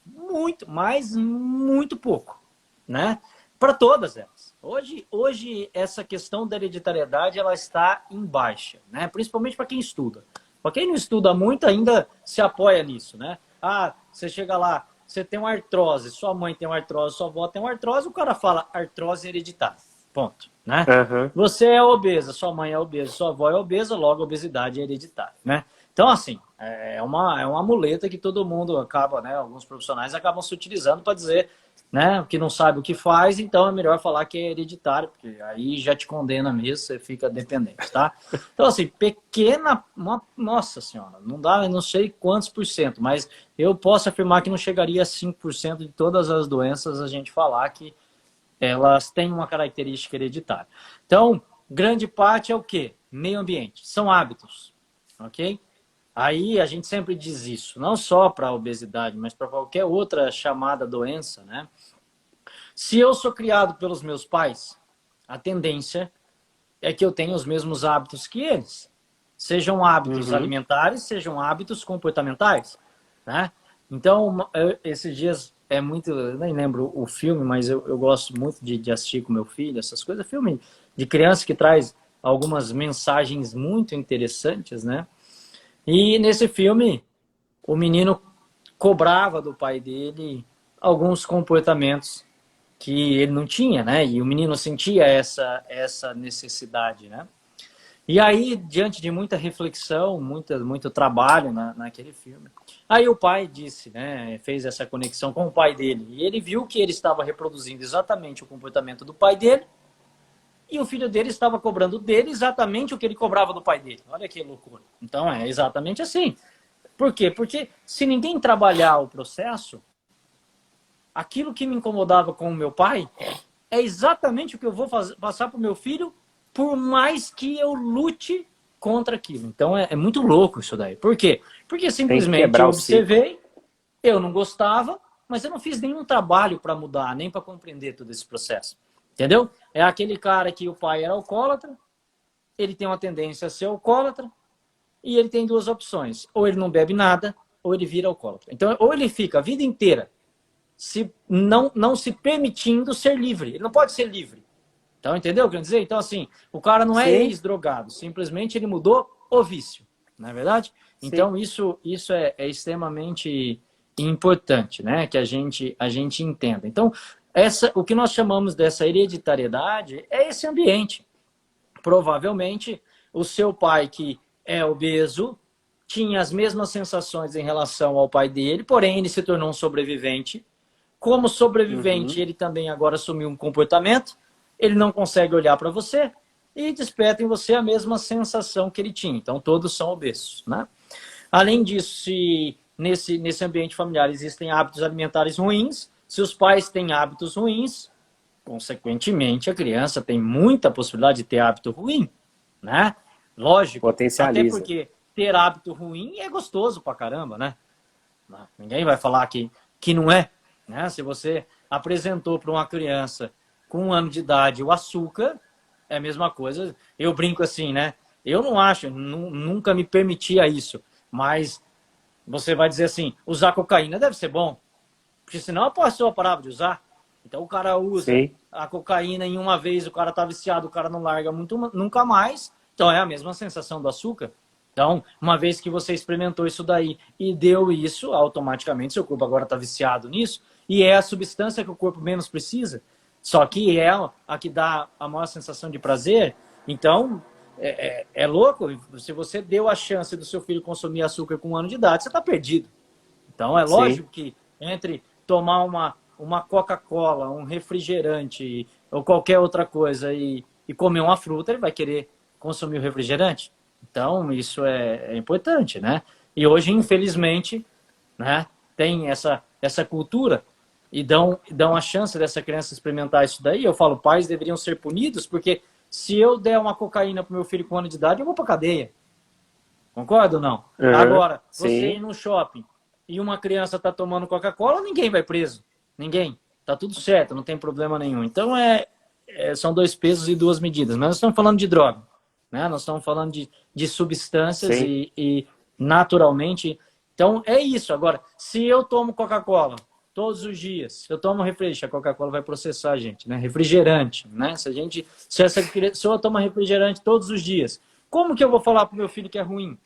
Muito, mas muito pouco, né? Para todas elas. Hoje, essa questão da hereditariedade, ela está em baixa, né? Principalmente para quem estuda. Para quem não estuda muito, ainda se apoia nisso, né? Ah, você chega lá, você tem uma artrose, sua mãe tem uma artrose, sua avó tem uma artrose, o cara fala artrose hereditária. Ponto, né? Você é obesa, sua mãe é obesa, sua avó é obesa, logo a obesidade é hereditária, né? Então, assim, é uma muleta que todo mundo acaba, né? Alguns profissionais acabam se utilizando para dizer, né? Que não sabe o que faz, então é melhor falar que é hereditário, porque aí já te condena mesmo, você fica dependente, tá? Então, assim, nossa senhora, não dá, eu não sei quantos por cento, mas eu posso afirmar que não chegaria a 5% de todas as doenças a gente falar que elas têm uma característica hereditária. Então, grande parte é o quê? Meio ambiente, são hábitos, ok? Aí a gente sempre diz isso, não só para a obesidade, mas para qualquer outra chamada doença, né? Se eu sou criado pelos meus pais, a tendência é que eu tenha os mesmos hábitos que eles. Sejam hábitos alimentares, sejam hábitos comportamentais, né? Então, esses dias eu nem lembro o filme, mas eu gosto muito de assistir com meu filho, essas coisas. Filme de criança que traz algumas mensagens muito interessantes, né? E nesse filme, o menino cobrava do pai dele alguns comportamentos que ele não tinha, né? E o menino sentia essa necessidade, né? E aí, diante de muita reflexão, muito trabalho naquele filme, aí o pai disse, né? Fez essa conexão com o pai dele. E ele viu que ele estava reproduzindo exatamente o comportamento do pai dele e o filho dele estava cobrando dele exatamente o que ele cobrava do pai dele. Olha que loucura. Então, é exatamente assim. Por quê? Porque se ninguém trabalhar o processo, aquilo que me incomodava com o meu pai é exatamente o que eu vou passar para o meu filho, por mais que eu lute contra aquilo. Então, é muito louco isso daí. Por quê? Porque simplesmente eu observei, eu não gostava, mas eu não fiz nenhum trabalho para mudar, nem para compreender todo esse processo. Entendeu? É aquele cara que o pai era alcoólatra, ele tem uma tendência a ser alcoólatra, e ele tem duas opções. Ou ele não bebe nada, ou ele vira alcoólatra. Então, ou ele fica a vida inteira não se permitindo ser livre. Ele não pode ser livre. Então, entendeu o que eu quero dizer? Então, assim, o cara não é ex-drogado, simplesmente ele mudou o vício. Não é verdade? Sim. Então, isso é extremamente importante, né? Que a gente entenda. Então, o que nós chamamos dessa hereditariedade é esse ambiente. Provavelmente, o seu pai, que é obeso, tinha as mesmas sensações em relação ao pai dele, porém ele se tornou um sobrevivente. Como sobrevivente, ele também agora assumiu um comportamento, ele não consegue olhar para você e desperta em você a mesma sensação que ele tinha. Então, todos são obesos, né? Além disso, se nesse ambiente familiar existem hábitos alimentares ruins, se os pais têm hábitos ruins, consequentemente, a criança tem muita possibilidade de ter hábito ruim, né? Lógico. Potencializa. Até porque ter hábito ruim é gostoso pra caramba, né? Ninguém vai falar que não é, né? Se você apresentou para uma criança com 1 ano de idade o açúcar, é a mesma coisa. Eu brinco assim, né? Eu não acho, nunca me permitia isso, mas você vai dizer assim, usar cocaína deve ser bom, porque senão a pessoa parava de usar. Então o cara usa a cocaína em uma vez, o cara tá viciado, o cara não larga nunca mais. Então é a mesma sensação do açúcar. Então, uma vez que você experimentou isso daí e deu isso, automaticamente seu corpo agora está viciado nisso, e é a substância que o corpo menos precisa, só que é a que dá a maior sensação de prazer. Então, é louco. Se você deu a chance do seu filho consumir açúcar com 1 ano de idade, você está perdido. Então, é lógico que entre tomar uma Coca-Cola, um refrigerante ou qualquer outra coisa e comer uma fruta, ele vai querer consumir o refrigerante. Então, isso é importante, né? E hoje, infelizmente, né, tem essa cultura e dão a chance dessa criança experimentar isso daí. Eu falo, pais deveriam ser punidos, porque se eu der uma cocaína pro meu filho com 1 ano de idade, eu vou pra cadeia. Concorda ou não? Aham, Agora, você ir sim, no shopping e uma criança está tomando Coca-Cola, ninguém vai preso. Ninguém. Tá tudo certo, não tem problema nenhum. Então, são 2 pesos e 2 medidas. Mas nós estamos falando de droga. Né? Nós estamos falando de substâncias sim. e naturalmente. Então, é isso. Agora, se eu tomo Coca-Cola todos os dias, se eu tomo refrigerante, a Coca-Cola vai processar a gente, né? Refrigerante, né? Se essa pessoa toma refrigerante todos os dias, como que eu vou falar para o meu filho que é ruim?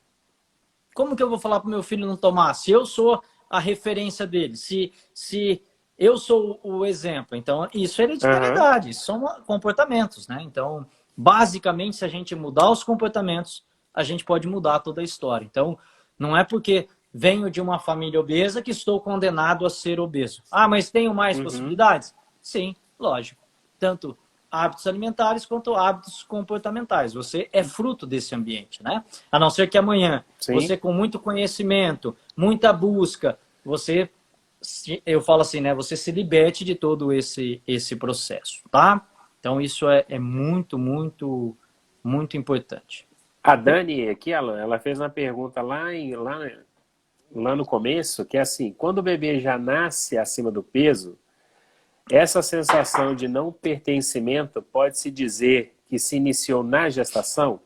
Como que eu vou falar para o meu filho não tomar? Se eu sou a referência dele, se eu sou o exemplo, então isso é Aham, hereditariedade, isso são comportamentos, né? Então, basicamente, se a gente mudar os comportamentos, a gente pode mudar toda a história. Então, não é porque venho de uma família obesa que estou condenado a ser obeso. Ah, mas tenho mais uhum, possibilidades? Sim, lógico. Tanto hábitos alimentares quanto hábitos comportamentais. Você é fruto desse ambiente, né? A não ser que amanhã, sim. você com muito conhecimento, muita busca, você, eu falo assim, né? Você se liberte de todo esse processo, tá? Então isso é muito, muito, muito importante. A Dani aqui, ela fez uma pergunta lá no começo, que é assim, quando o bebê já nasce acima do peso, essa sensação de não pertencimento pode-se dizer que se iniciou na gestação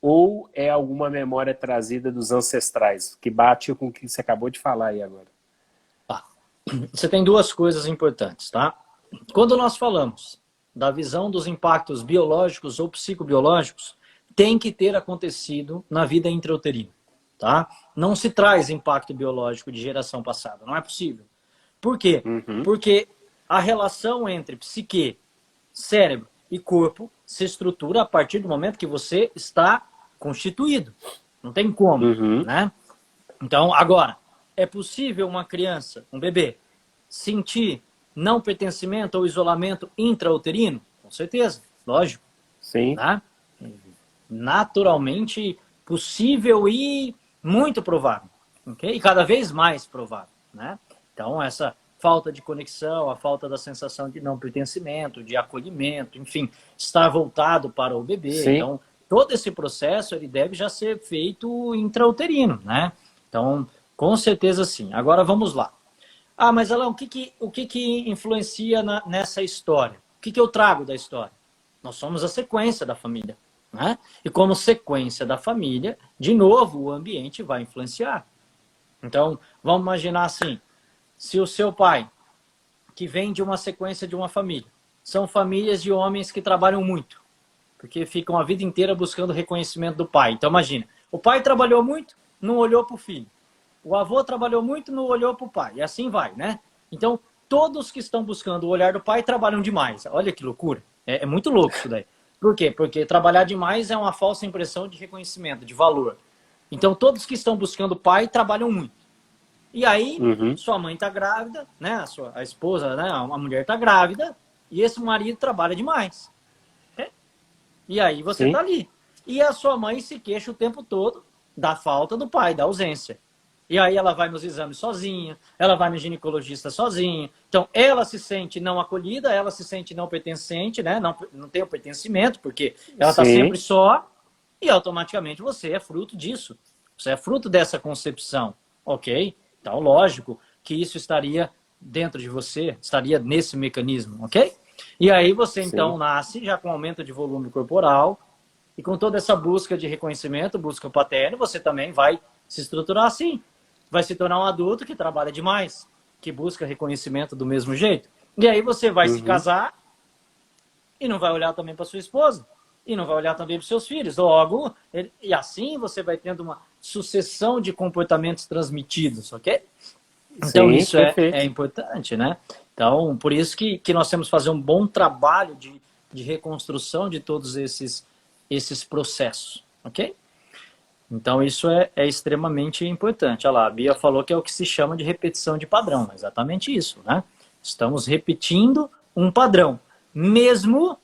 ou é alguma memória trazida dos ancestrais, que bate com o que você acabou de falar aí agora? Tá. Você tem 2 coisas importantes, tá? Quando nós falamos da visão dos impactos biológicos ou psicobiológicos, tem que ter acontecido na vida intrauterina, tá? Não se traz impacto biológico de geração passada, não é possível. Por quê? Uhum, Porque a relação entre psique, cérebro e corpo se estrutura a partir do momento que você está constituído. Não tem como, uhum, né? Então, agora, é possível uma criança, um bebê, sentir não pertencimento ou isolamento intrauterino? Com certeza, lógico, sim, né? Naturalmente possível e muito provável, ok? E cada vez mais provável, né? Então, essa falta de conexão, a falta da sensação de não pertencimento, de acolhimento, enfim, estar voltado para o bebê. sim. Então, todo esse processo ele deve já ser feito intrauterino, né? Então, com certeza sim. Agora vamos lá. Ah, mas Alain, o que influencia nessa história? O que eu trago da história? Nós somos a sequência da família. Né? E como sequência da família, de novo, o ambiente vai influenciar. Então, vamos imaginar assim: se o seu pai, que vem de uma sequência de uma família, são famílias de homens que trabalham muito, porque ficam a vida inteira buscando reconhecimento do pai. Então, imagina: o pai trabalhou muito, não olhou para o filho. O avô trabalhou muito, não olhou para o pai. E assim vai, né? Então, todos que estão buscando o olhar do pai trabalham demais. Olha que loucura. É muito louco isso daí. Por quê? Porque trabalhar demais é uma falsa impressão de reconhecimento, de valor. Então, todos que estão buscando o pai trabalham muito. E aí, Uhum, sua mãe está grávida, né? A esposa, né? A mulher está grávida, e esse marido trabalha demais. E aí você está sim, ali. E a sua mãe se queixa o tempo todo da falta do pai, da ausência. E aí ela vai nos exames sozinha, ela vai no ginecologista sozinha. Então, ela se sente não acolhida, ela se sente não pertencente, né? Não tem o pertencimento, porque ela está sempre sim, só, e automaticamente você é fruto disso. Você é fruto dessa concepção, ok? Então, lógico que isso estaria dentro de você, estaria nesse mecanismo, ok? E aí você, então, sim, nasce já com aumento de volume corporal, e com toda essa busca de reconhecimento, busca paterno, você também vai se estruturar assim. Vai se tornar um adulto que trabalha demais, que busca reconhecimento do mesmo jeito. E aí você vai se uhum, casar e não vai olhar também para sua esposa. E não vai olhar também para seus filhos. Logo, e assim você vai tendo uma sucessão de comportamentos transmitidos, ok? Então sim, isso é perfeito. importante, né? Então, por isso que nós temos que fazer um bom trabalho de reconstrução de todos esses processos, ok? Então, isso é extremamente importante. Olha lá, a Bia falou que é o que se chama de repetição de padrão. É exatamente isso, né? Estamos repetindo um padrão, mesmo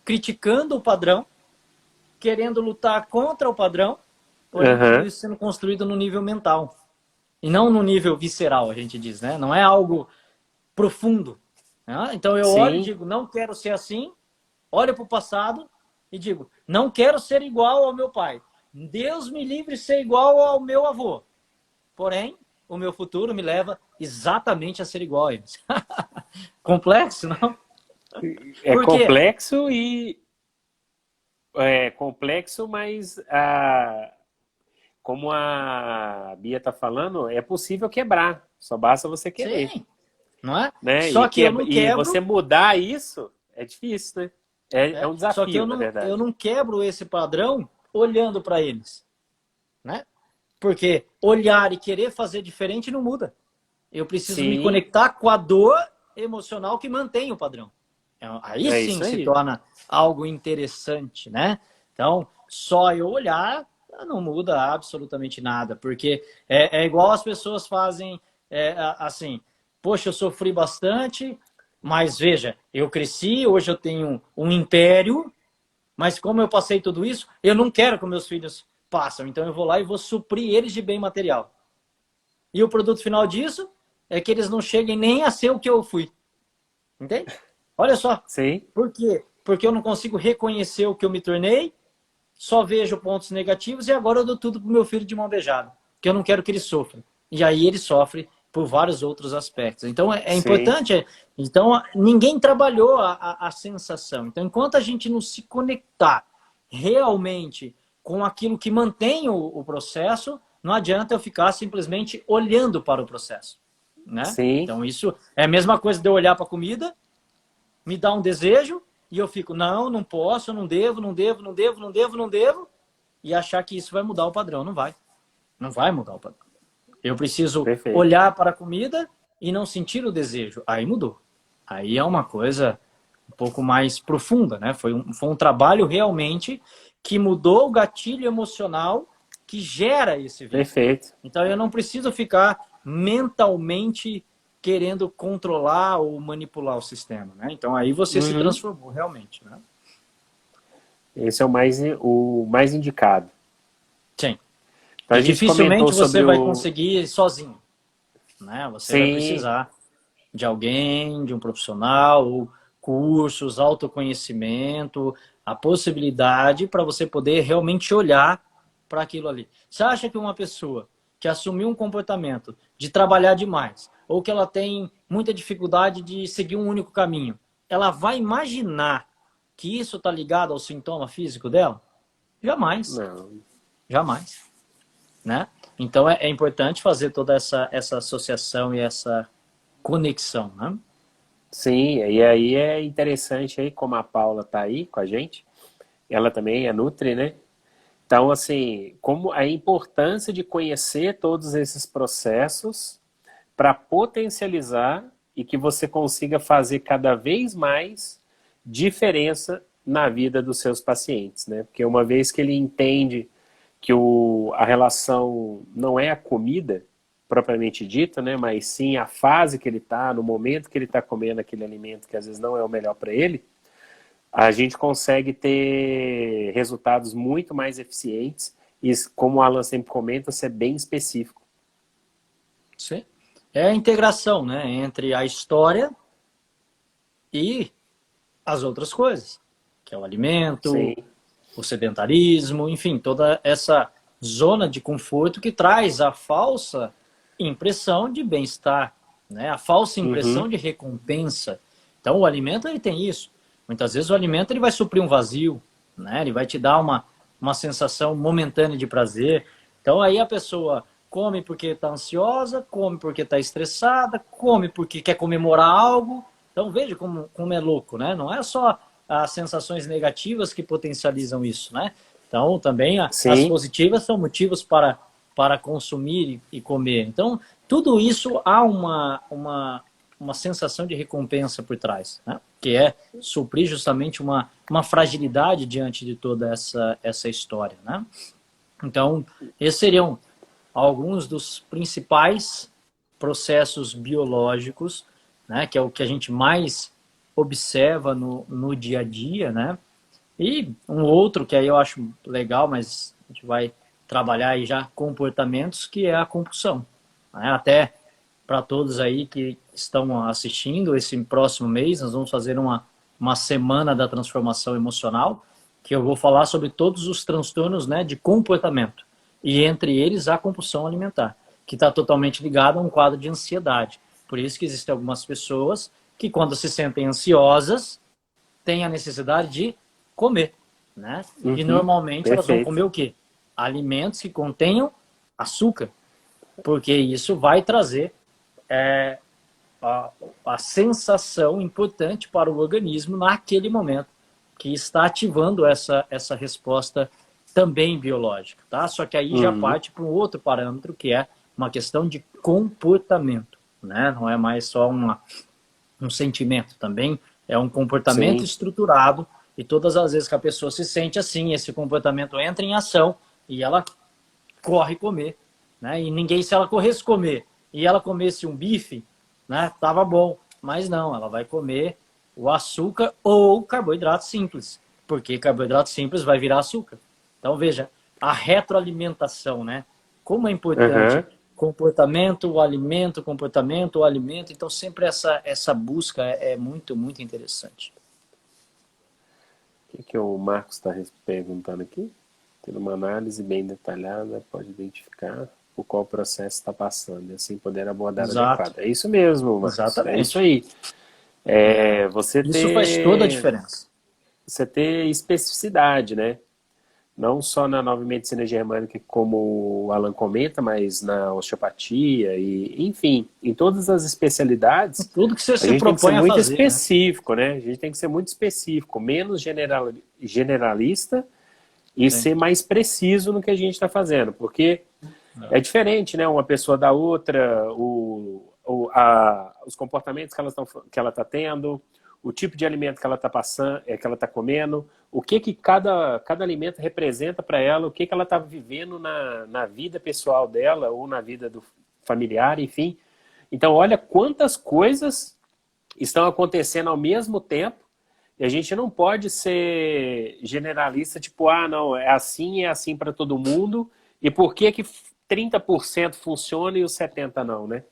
criticando o padrão, querendo lutar contra o padrão, porém tudo Aham, isso sendo construído no nível mental. E não no nível visceral, a gente diz, né? Não é algo profundo. Né? Então eu olho e Sim, digo, não quero ser assim, olho para o passado e digo, não quero ser igual ao meu pai. Deus me livre de ser igual ao meu avô. Porém, o meu futuro me leva exatamente a ser igual a eles. Complexo, não? é Por quê? complexo e é complexo, mas como a Bia está falando, é possível quebrar. Só basta você querer, Sim, não é? né? Só que eu não E você quebro, mudar isso é difícil, né? É um só que desafio, na eu verdade. não quebro esse padrão olhando para eles, né? Porque olhar e querer fazer diferente não muda. Eu preciso me Sim, conectar com a dor emocional que mantém o padrão. Aí é sim isso se aí. torna algo interessante, né? Então, só eu olhar não muda absolutamente nada, porque é igual as pessoas fazem assim, poxa, eu sofri bastante, mas veja, eu cresci, hoje eu tenho um império, mas como eu passei tudo isso, eu não quero que meus filhos passem, então eu vou lá e vou suprir eles de bem material. E o produto final disso é que eles não cheguem nem a ser o que eu fui. Entende? Olha só. Sim, Por quê? Porque eu não consigo reconhecer o que eu me tornei, só vejo pontos negativos e agora eu dou tudo pro meu filho de mão beijada. Porque eu não quero que ele sofra. E aí ele sofre por vários outros aspectos. Então é sim, importante. Então ninguém trabalhou a sensação. Então enquanto a gente não se conectar realmente com aquilo que mantém o processo, não adianta eu ficar simplesmente olhando para o processo, né? sim. Então isso é a mesma coisa de eu olhar para a comida, me dá um desejo e eu fico, não, não posso, não devo, não devo, não devo, não devo, não devo, e achar que isso vai mudar o padrão. Não vai. Não vai mudar o padrão. Eu preciso Perfeito. olhar para a comida e não sentir o desejo. Aí mudou. Aí é uma coisa um pouco mais profunda, né? Foi um trabalho realmente que mudou o gatilho emocional que gera esse vínculo. Perfeito. Então eu não preciso ficar mentalmente querendo controlar ou manipular o sistema, né? Então aí você se Uhum. transformou realmente, né? Esse é o mais indicado. Sim. Então E a gente comentou dificilmente você sobre vai o. conseguir sozinho, né? Você vai Sim, precisar de alguém, de um profissional, ou cursos, autoconhecimento, a possibilidade para você poder realmente olhar para aquilo ali. Você acha que uma pessoa que assumiu um comportamento de trabalhar demais, ou que ela tem muita dificuldade de seguir um único caminho, ela vai imaginar que isso está ligado ao sintoma físico dela? Jamais, não. jamais, né? Então é importante fazer toda essa associação e essa conexão, né? Sim, e aí é interessante aí como a Paula tá aí com a gente. Ela também é Nutri, né? Então, assim, como a importância de conhecer todos esses processos para potencializar e que você consiga fazer cada vez mais diferença na vida dos seus pacientes, né? Porque uma vez que ele entende que a relação não é a comida propriamente dita, né? Mas sim a fase que ele está, no momento que ele está comendo aquele alimento que às vezes não é o melhor para ele, a gente consegue ter resultados muito mais eficientes e, como o Alan sempre comenta, ser bem específico. Sim. É a integração, né, entre a história e as outras coisas, que é o Sim. alimento, o sedentarismo, enfim, toda essa zona de conforto que traz a falsa impressão de bem-estar, né? A falsa Uhum. impressão de recompensa. Então, o alimento ele tem isso. Muitas vezes o alimento ele vai suprir um vazio, né? Ele vai te dar uma sensação momentânea de prazer. Então, aí a pessoa come porque está ansiosa, come porque está estressada, come porque quer comemorar algo. Então, veja como é louco, né? Não é só as sensações negativas que potencializam isso, né? Então, também as Sim, positivas são motivos para consumir e comer. Então, tudo isso há uma sensação de recompensa por trás, né? Que é suprir justamente uma fragilidade diante de toda essa história, né? Então, esses seriam alguns dos principais processos biológicos, né, que é o que a gente mais observa no dia a dia, né? E um outro que aí eu acho legal, mas a gente vai trabalhar aí já comportamentos, que é a compulsão, né? Até para todos aí que estão assistindo. Esse próximo mês nós vamos fazer uma semana da transformação emocional, que eu vou falar sobre todos os transtornos, né, de comportamento, e entre eles a compulsão alimentar, que está totalmente ligado a um quadro de ansiedade. Por isso que existem algumas pessoas que, quando se sentem ansiosas, têm a necessidade de comer, né? E normalmente elas vão Perfeito. comer o quê? Alimentos que contenham açúcar, porque isso vai trazer a sensação importante para o organismo naquele momento, que está ativando essa resposta também biológica, tá? Só que aí já parte para um outro parâmetro, que é uma questão de comportamento, né? Não é mais só um sentimento, também é um comportamento Sim. estruturado, e todas as vezes que a pessoa se sente assim, esse comportamento entra em ação e ela corre comer, né? E ninguém, se ela corresse comer e ela comesse um bife, né, tava bom, mas não, ela vai comer o açúcar ou carboidrato simples, porque carboidrato simples vai virar açúcar. Então veja, a retroalimentação, né? Como é importante comportamento, o alimento, o alimento. Então sempre essa busca é muito, muito interessante. O que o Marcos está perguntando aqui? Ter uma análise bem detalhada pode identificar por qual processo está passando e assim poder abordar Exato, adequado. É isso mesmo, Marcos. É isso exatamente. aí. Você Isso faz toda a diferença. ter especificidade, né? Não só na nova medicina germânica, como o Alan comenta, mas na osteopatia e, enfim, em todas as especialidades, Tudo que você a se gente tem que ser propõe a muito fazer, né? específico, né? A gente tem que ser muito específico, menos generalista e Sim. ser mais preciso no que a gente está fazendo, porque é diferente, né? Uma pessoa da outra, os comportamentos que ela está tendo, o tipo de alimento que ela está passando, que ela está comendo, o que cada alimento representa para ela, o que ela está vivendo na vida pessoal dela ou na vida do familiar, enfim. Então, olha quantas coisas estão acontecendo ao mesmo tempo e a gente não pode ser generalista, tipo, não, é assim para todo mundo, e por que 30% funciona e os 70% não, né?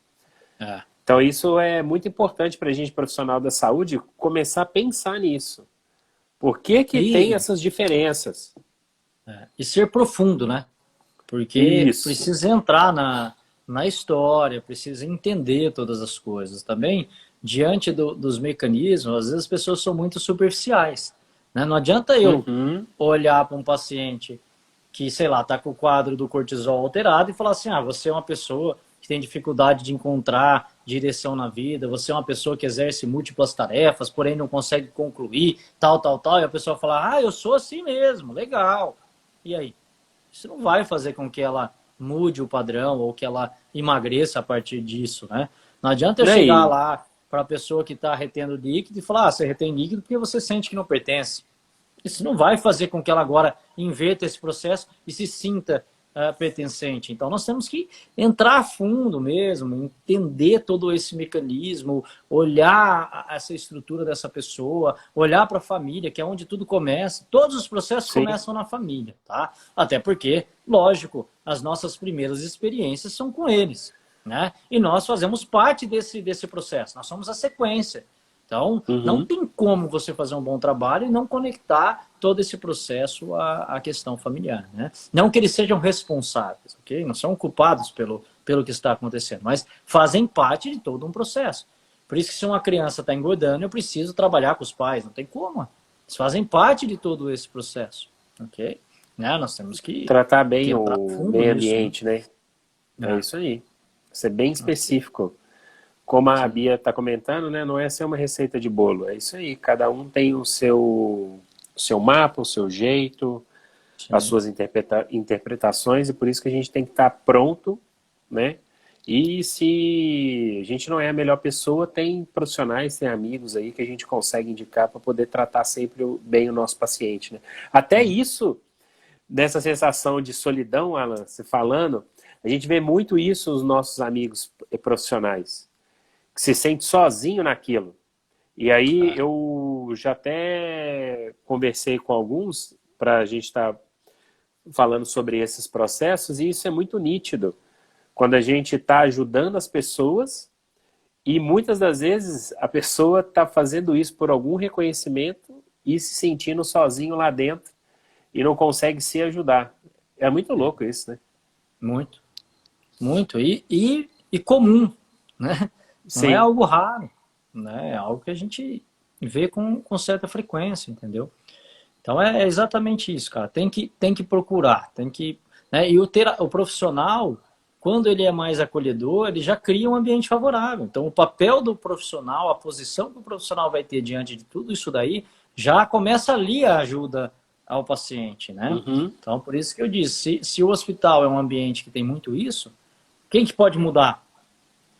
É. Então isso é muito importante para a gente, profissional da saúde, começar a pensar nisso. Por que tem E, essas diferenças? e ser profundo, né? Porque Isso. precisa entrar na história, precisa entender todas as coisas. Também, diante dos mecanismos, às vezes as pessoas são muito superficiais, né? Não adianta eu Uhum. olhar para um paciente que, sei lá, está com o quadro do cortisol alterado e falar assim, você é uma pessoa que tem dificuldade de encontrar direção na vida, você é uma pessoa que exerce múltiplas tarefas, porém não consegue concluir, tal, tal, tal, e a pessoa fala, eu sou assim mesmo, legal. E aí? Isso não vai fazer com que ela mude o padrão ou que ela emagreça a partir disso, né? Não adianta eu E chegar aí? lá para a pessoa que está retendo líquido e falar, você retém líquido porque você sente que não pertence. Isso não vai fazer com que ela agora inverta esse processo e se sinta pertencente. Então, nós temos que entrar a fundo mesmo, entender todo esse mecanismo, olhar essa estrutura dessa pessoa, olhar para a família, que é onde tudo começa. Todos os processos Sim. começam na família, tá? Até porque, lógico, as nossas primeiras experiências são com eles, né? E nós fazemos parte desse processo, nós somos a sequência. Então, não Uhum. tem como você fazer um bom trabalho e não conectar todo esse processo à questão familiar, né? Não que eles sejam responsáveis, ok? Não são culpados pelo que está acontecendo, mas fazem parte de todo um processo. Por isso que se uma criança está engordando, eu preciso trabalhar com os pais, não tem como. Eles fazem parte de todo esse processo, ok? Né? Nós temos Tratar que bem entrar o fundo meio nisso, né? ambiente, né? É É, isso aí. Ser bem ok, específico. Como a sim, Bia está comentando, né? Não é ser uma receita de bolo. É isso aí. Cada um tem o seu mapa, o seu jeito, as sim. suas interpretações, e por isso que a gente tem que estar pronto, né? E se a gente não é a melhor pessoa, tem profissionais, tem amigos aí que a gente consegue indicar para poder tratar sempre bem o nosso paciente, né? Até isso, dessa sensação de solidão, Alan, você falando, a gente vê muito isso nos nossos amigos profissionais, que se sente sozinho naquilo. E aí É, eu já até conversei com alguns para a gente estar falando sobre esses processos, e isso é muito nítido. quando a gente está ajudando as pessoas e muitas das vezes a pessoa está fazendo isso por algum reconhecimento e se sentindo sozinho lá dentro e não consegue se ajudar. É muito louco isso, né? Muito, muito. E comum, né? Não é Sim, algo raro, né? É algo que a gente vê com certa frequência, entendeu? Então é exatamente isso, cara. Tem que procurar, tem que, né? E o profissional, quando ele é mais acolhedor, ele já cria um ambiente favorável. Então o papel do profissional, a posição que o profissional vai ter diante de tudo isso daí, já começa ali a ajuda ao paciente, né? uhum, Então por isso que eu disse, se o hospital é um ambiente que tem muito isso, quem que pode mudar?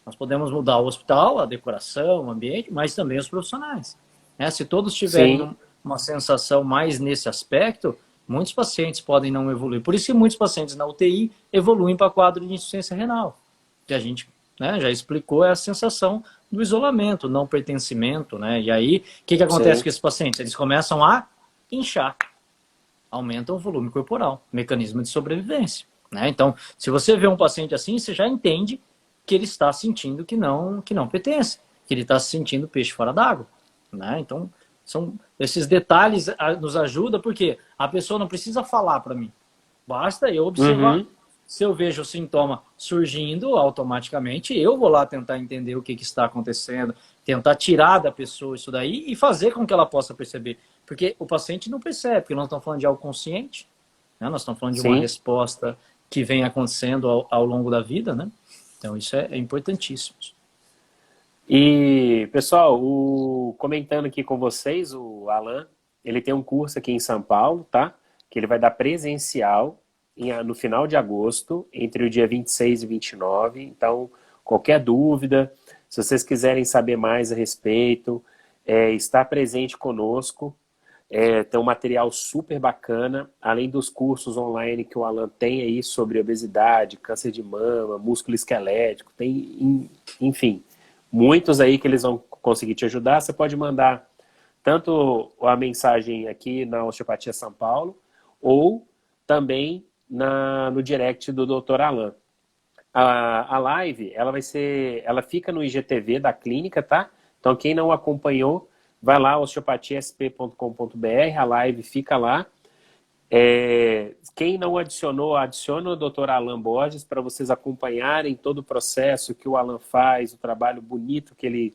Nós podemos mudar o hospital, a decoração, o ambiente, mas também os profissionais. Né? Se todos tiverem sim, uma sensação mais nesse aspecto, muitos pacientes podem não evoluir. Por isso que muitos pacientes na UTI evoluem para quadro de insuficiência renal. Que a gente, né, já explicou, é a sensação do isolamento, não pertencimento. Né? E aí, o que acontece sim, com esses pacientes? Eles começam a inchar, aumentam o volume corporal, mecanismo de sobrevivência. Né? Então, se você vê um paciente assim, você já entende que ele está sentindo que não pertence, que ele está se sentindo peixe fora d'água. Né? Então, são esses detalhes nos ajudam, porque a pessoa não precisa falar para mim. Basta eu observar. uhum, Se eu vejo o sintoma surgindo, automaticamente eu vou lá tentar entender o que está acontecendo, tentar tirar da pessoa isso daí e fazer com que ela possa perceber. Porque o paciente não percebe, porque nós estamos falando de algo consciente, né? Nós estamos falando de uma sim. resposta que vem acontecendo ao longo da vida, né? Então isso é importantíssimo. E, pessoal, comentando aqui com vocês, o Alan, ele tem um curso aqui em São Paulo, tá? Que ele vai dar presencial no final de agosto, entre o dia 26 e 29. Então, qualquer dúvida, se vocês quiserem saber mais a respeito, estar presente conosco, tem um material super bacana, além dos cursos online que o Alan tem aí sobre obesidade, câncer de mama, músculo esquelético, tem, enfim, muitos aí que eles vão conseguir te ajudar. Você pode mandar tanto a mensagem aqui na Osteopatia São Paulo, ou também no direct do Dr. Alan. A live, ela fica no IGTV da clínica, tá? Então quem não acompanhou, vai lá, osteopatiasp.com.br, a live fica lá. Quem não adicionou, adiciona o Dr. Alan Borges para vocês acompanharem todo o processo que o Alan faz, o trabalho bonito que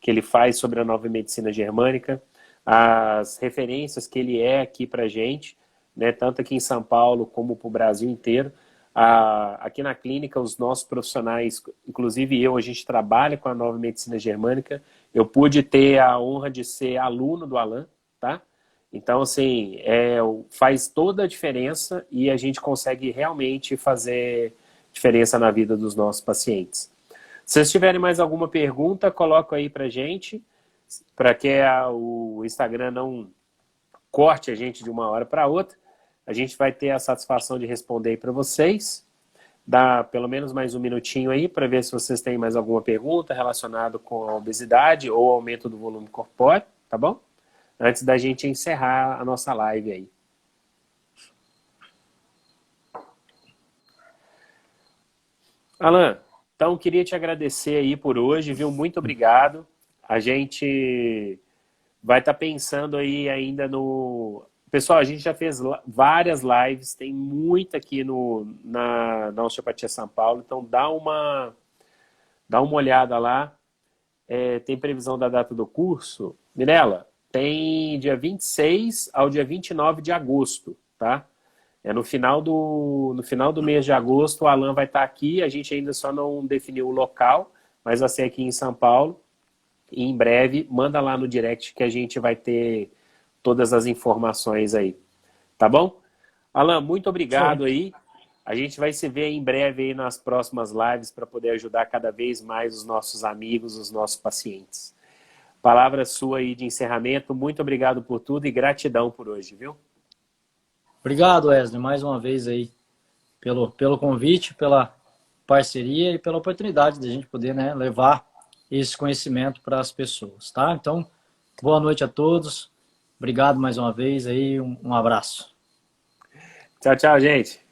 ele faz sobre a nova medicina germânica, as referências que ele é aqui para a gente, né, tanto aqui em São Paulo como para o Brasil inteiro. Aqui na clínica, os nossos profissionais, inclusive eu, a gente trabalha com a nova medicina germânica. Eu pude ter a honra de ser aluno do Alan, tá? Então, assim, faz toda a diferença e a gente consegue realmente fazer diferença na vida dos nossos pacientes. Se vocês tiverem mais alguma pergunta, coloca aí pra gente, para que o Instagram não corte a gente de uma hora para outra. A gente vai ter a satisfação de responder aí para vocês. Dá pelo menos mais um minutinho aí para ver se vocês têm mais alguma pergunta relacionada com a obesidade ou aumento do volume corpóreo, tá bom? Antes da gente encerrar a nossa live aí. Alan, então queria te agradecer aí por hoje, viu? Muito obrigado. A gente vai estar pensando aí ainda no... Pessoal, a gente já fez várias lives, tem muita aqui na Osteopatia São Paulo, então dá uma olhada lá. Tem previsão da data do curso? Mirela, tem dia 26 ao dia 29 de agosto, tá? No final do mês de agosto, o Alan vai estar aqui, a gente ainda só não definiu o local, mas vai ser aqui em São Paulo. E em breve, manda lá no direct que a gente vai ter todas as informações aí. Tá bom? Alan, muito Isso aí. obrigado aí. A gente vai se ver em breve aí nas próximas lives para poder ajudar cada vez mais os nossos amigos, os nossos pacientes. Palavra sua aí de encerramento. Muito obrigado por tudo e gratidão por hoje, viu? Obrigado, Wesley, mais uma vez aí pelo convite, pela parceria e pela oportunidade de a gente poder, né, levar esse conhecimento para as pessoas, tá? Então, boa noite a todos. Obrigado mais uma vez aí, um abraço. Tchau, tchau, gente.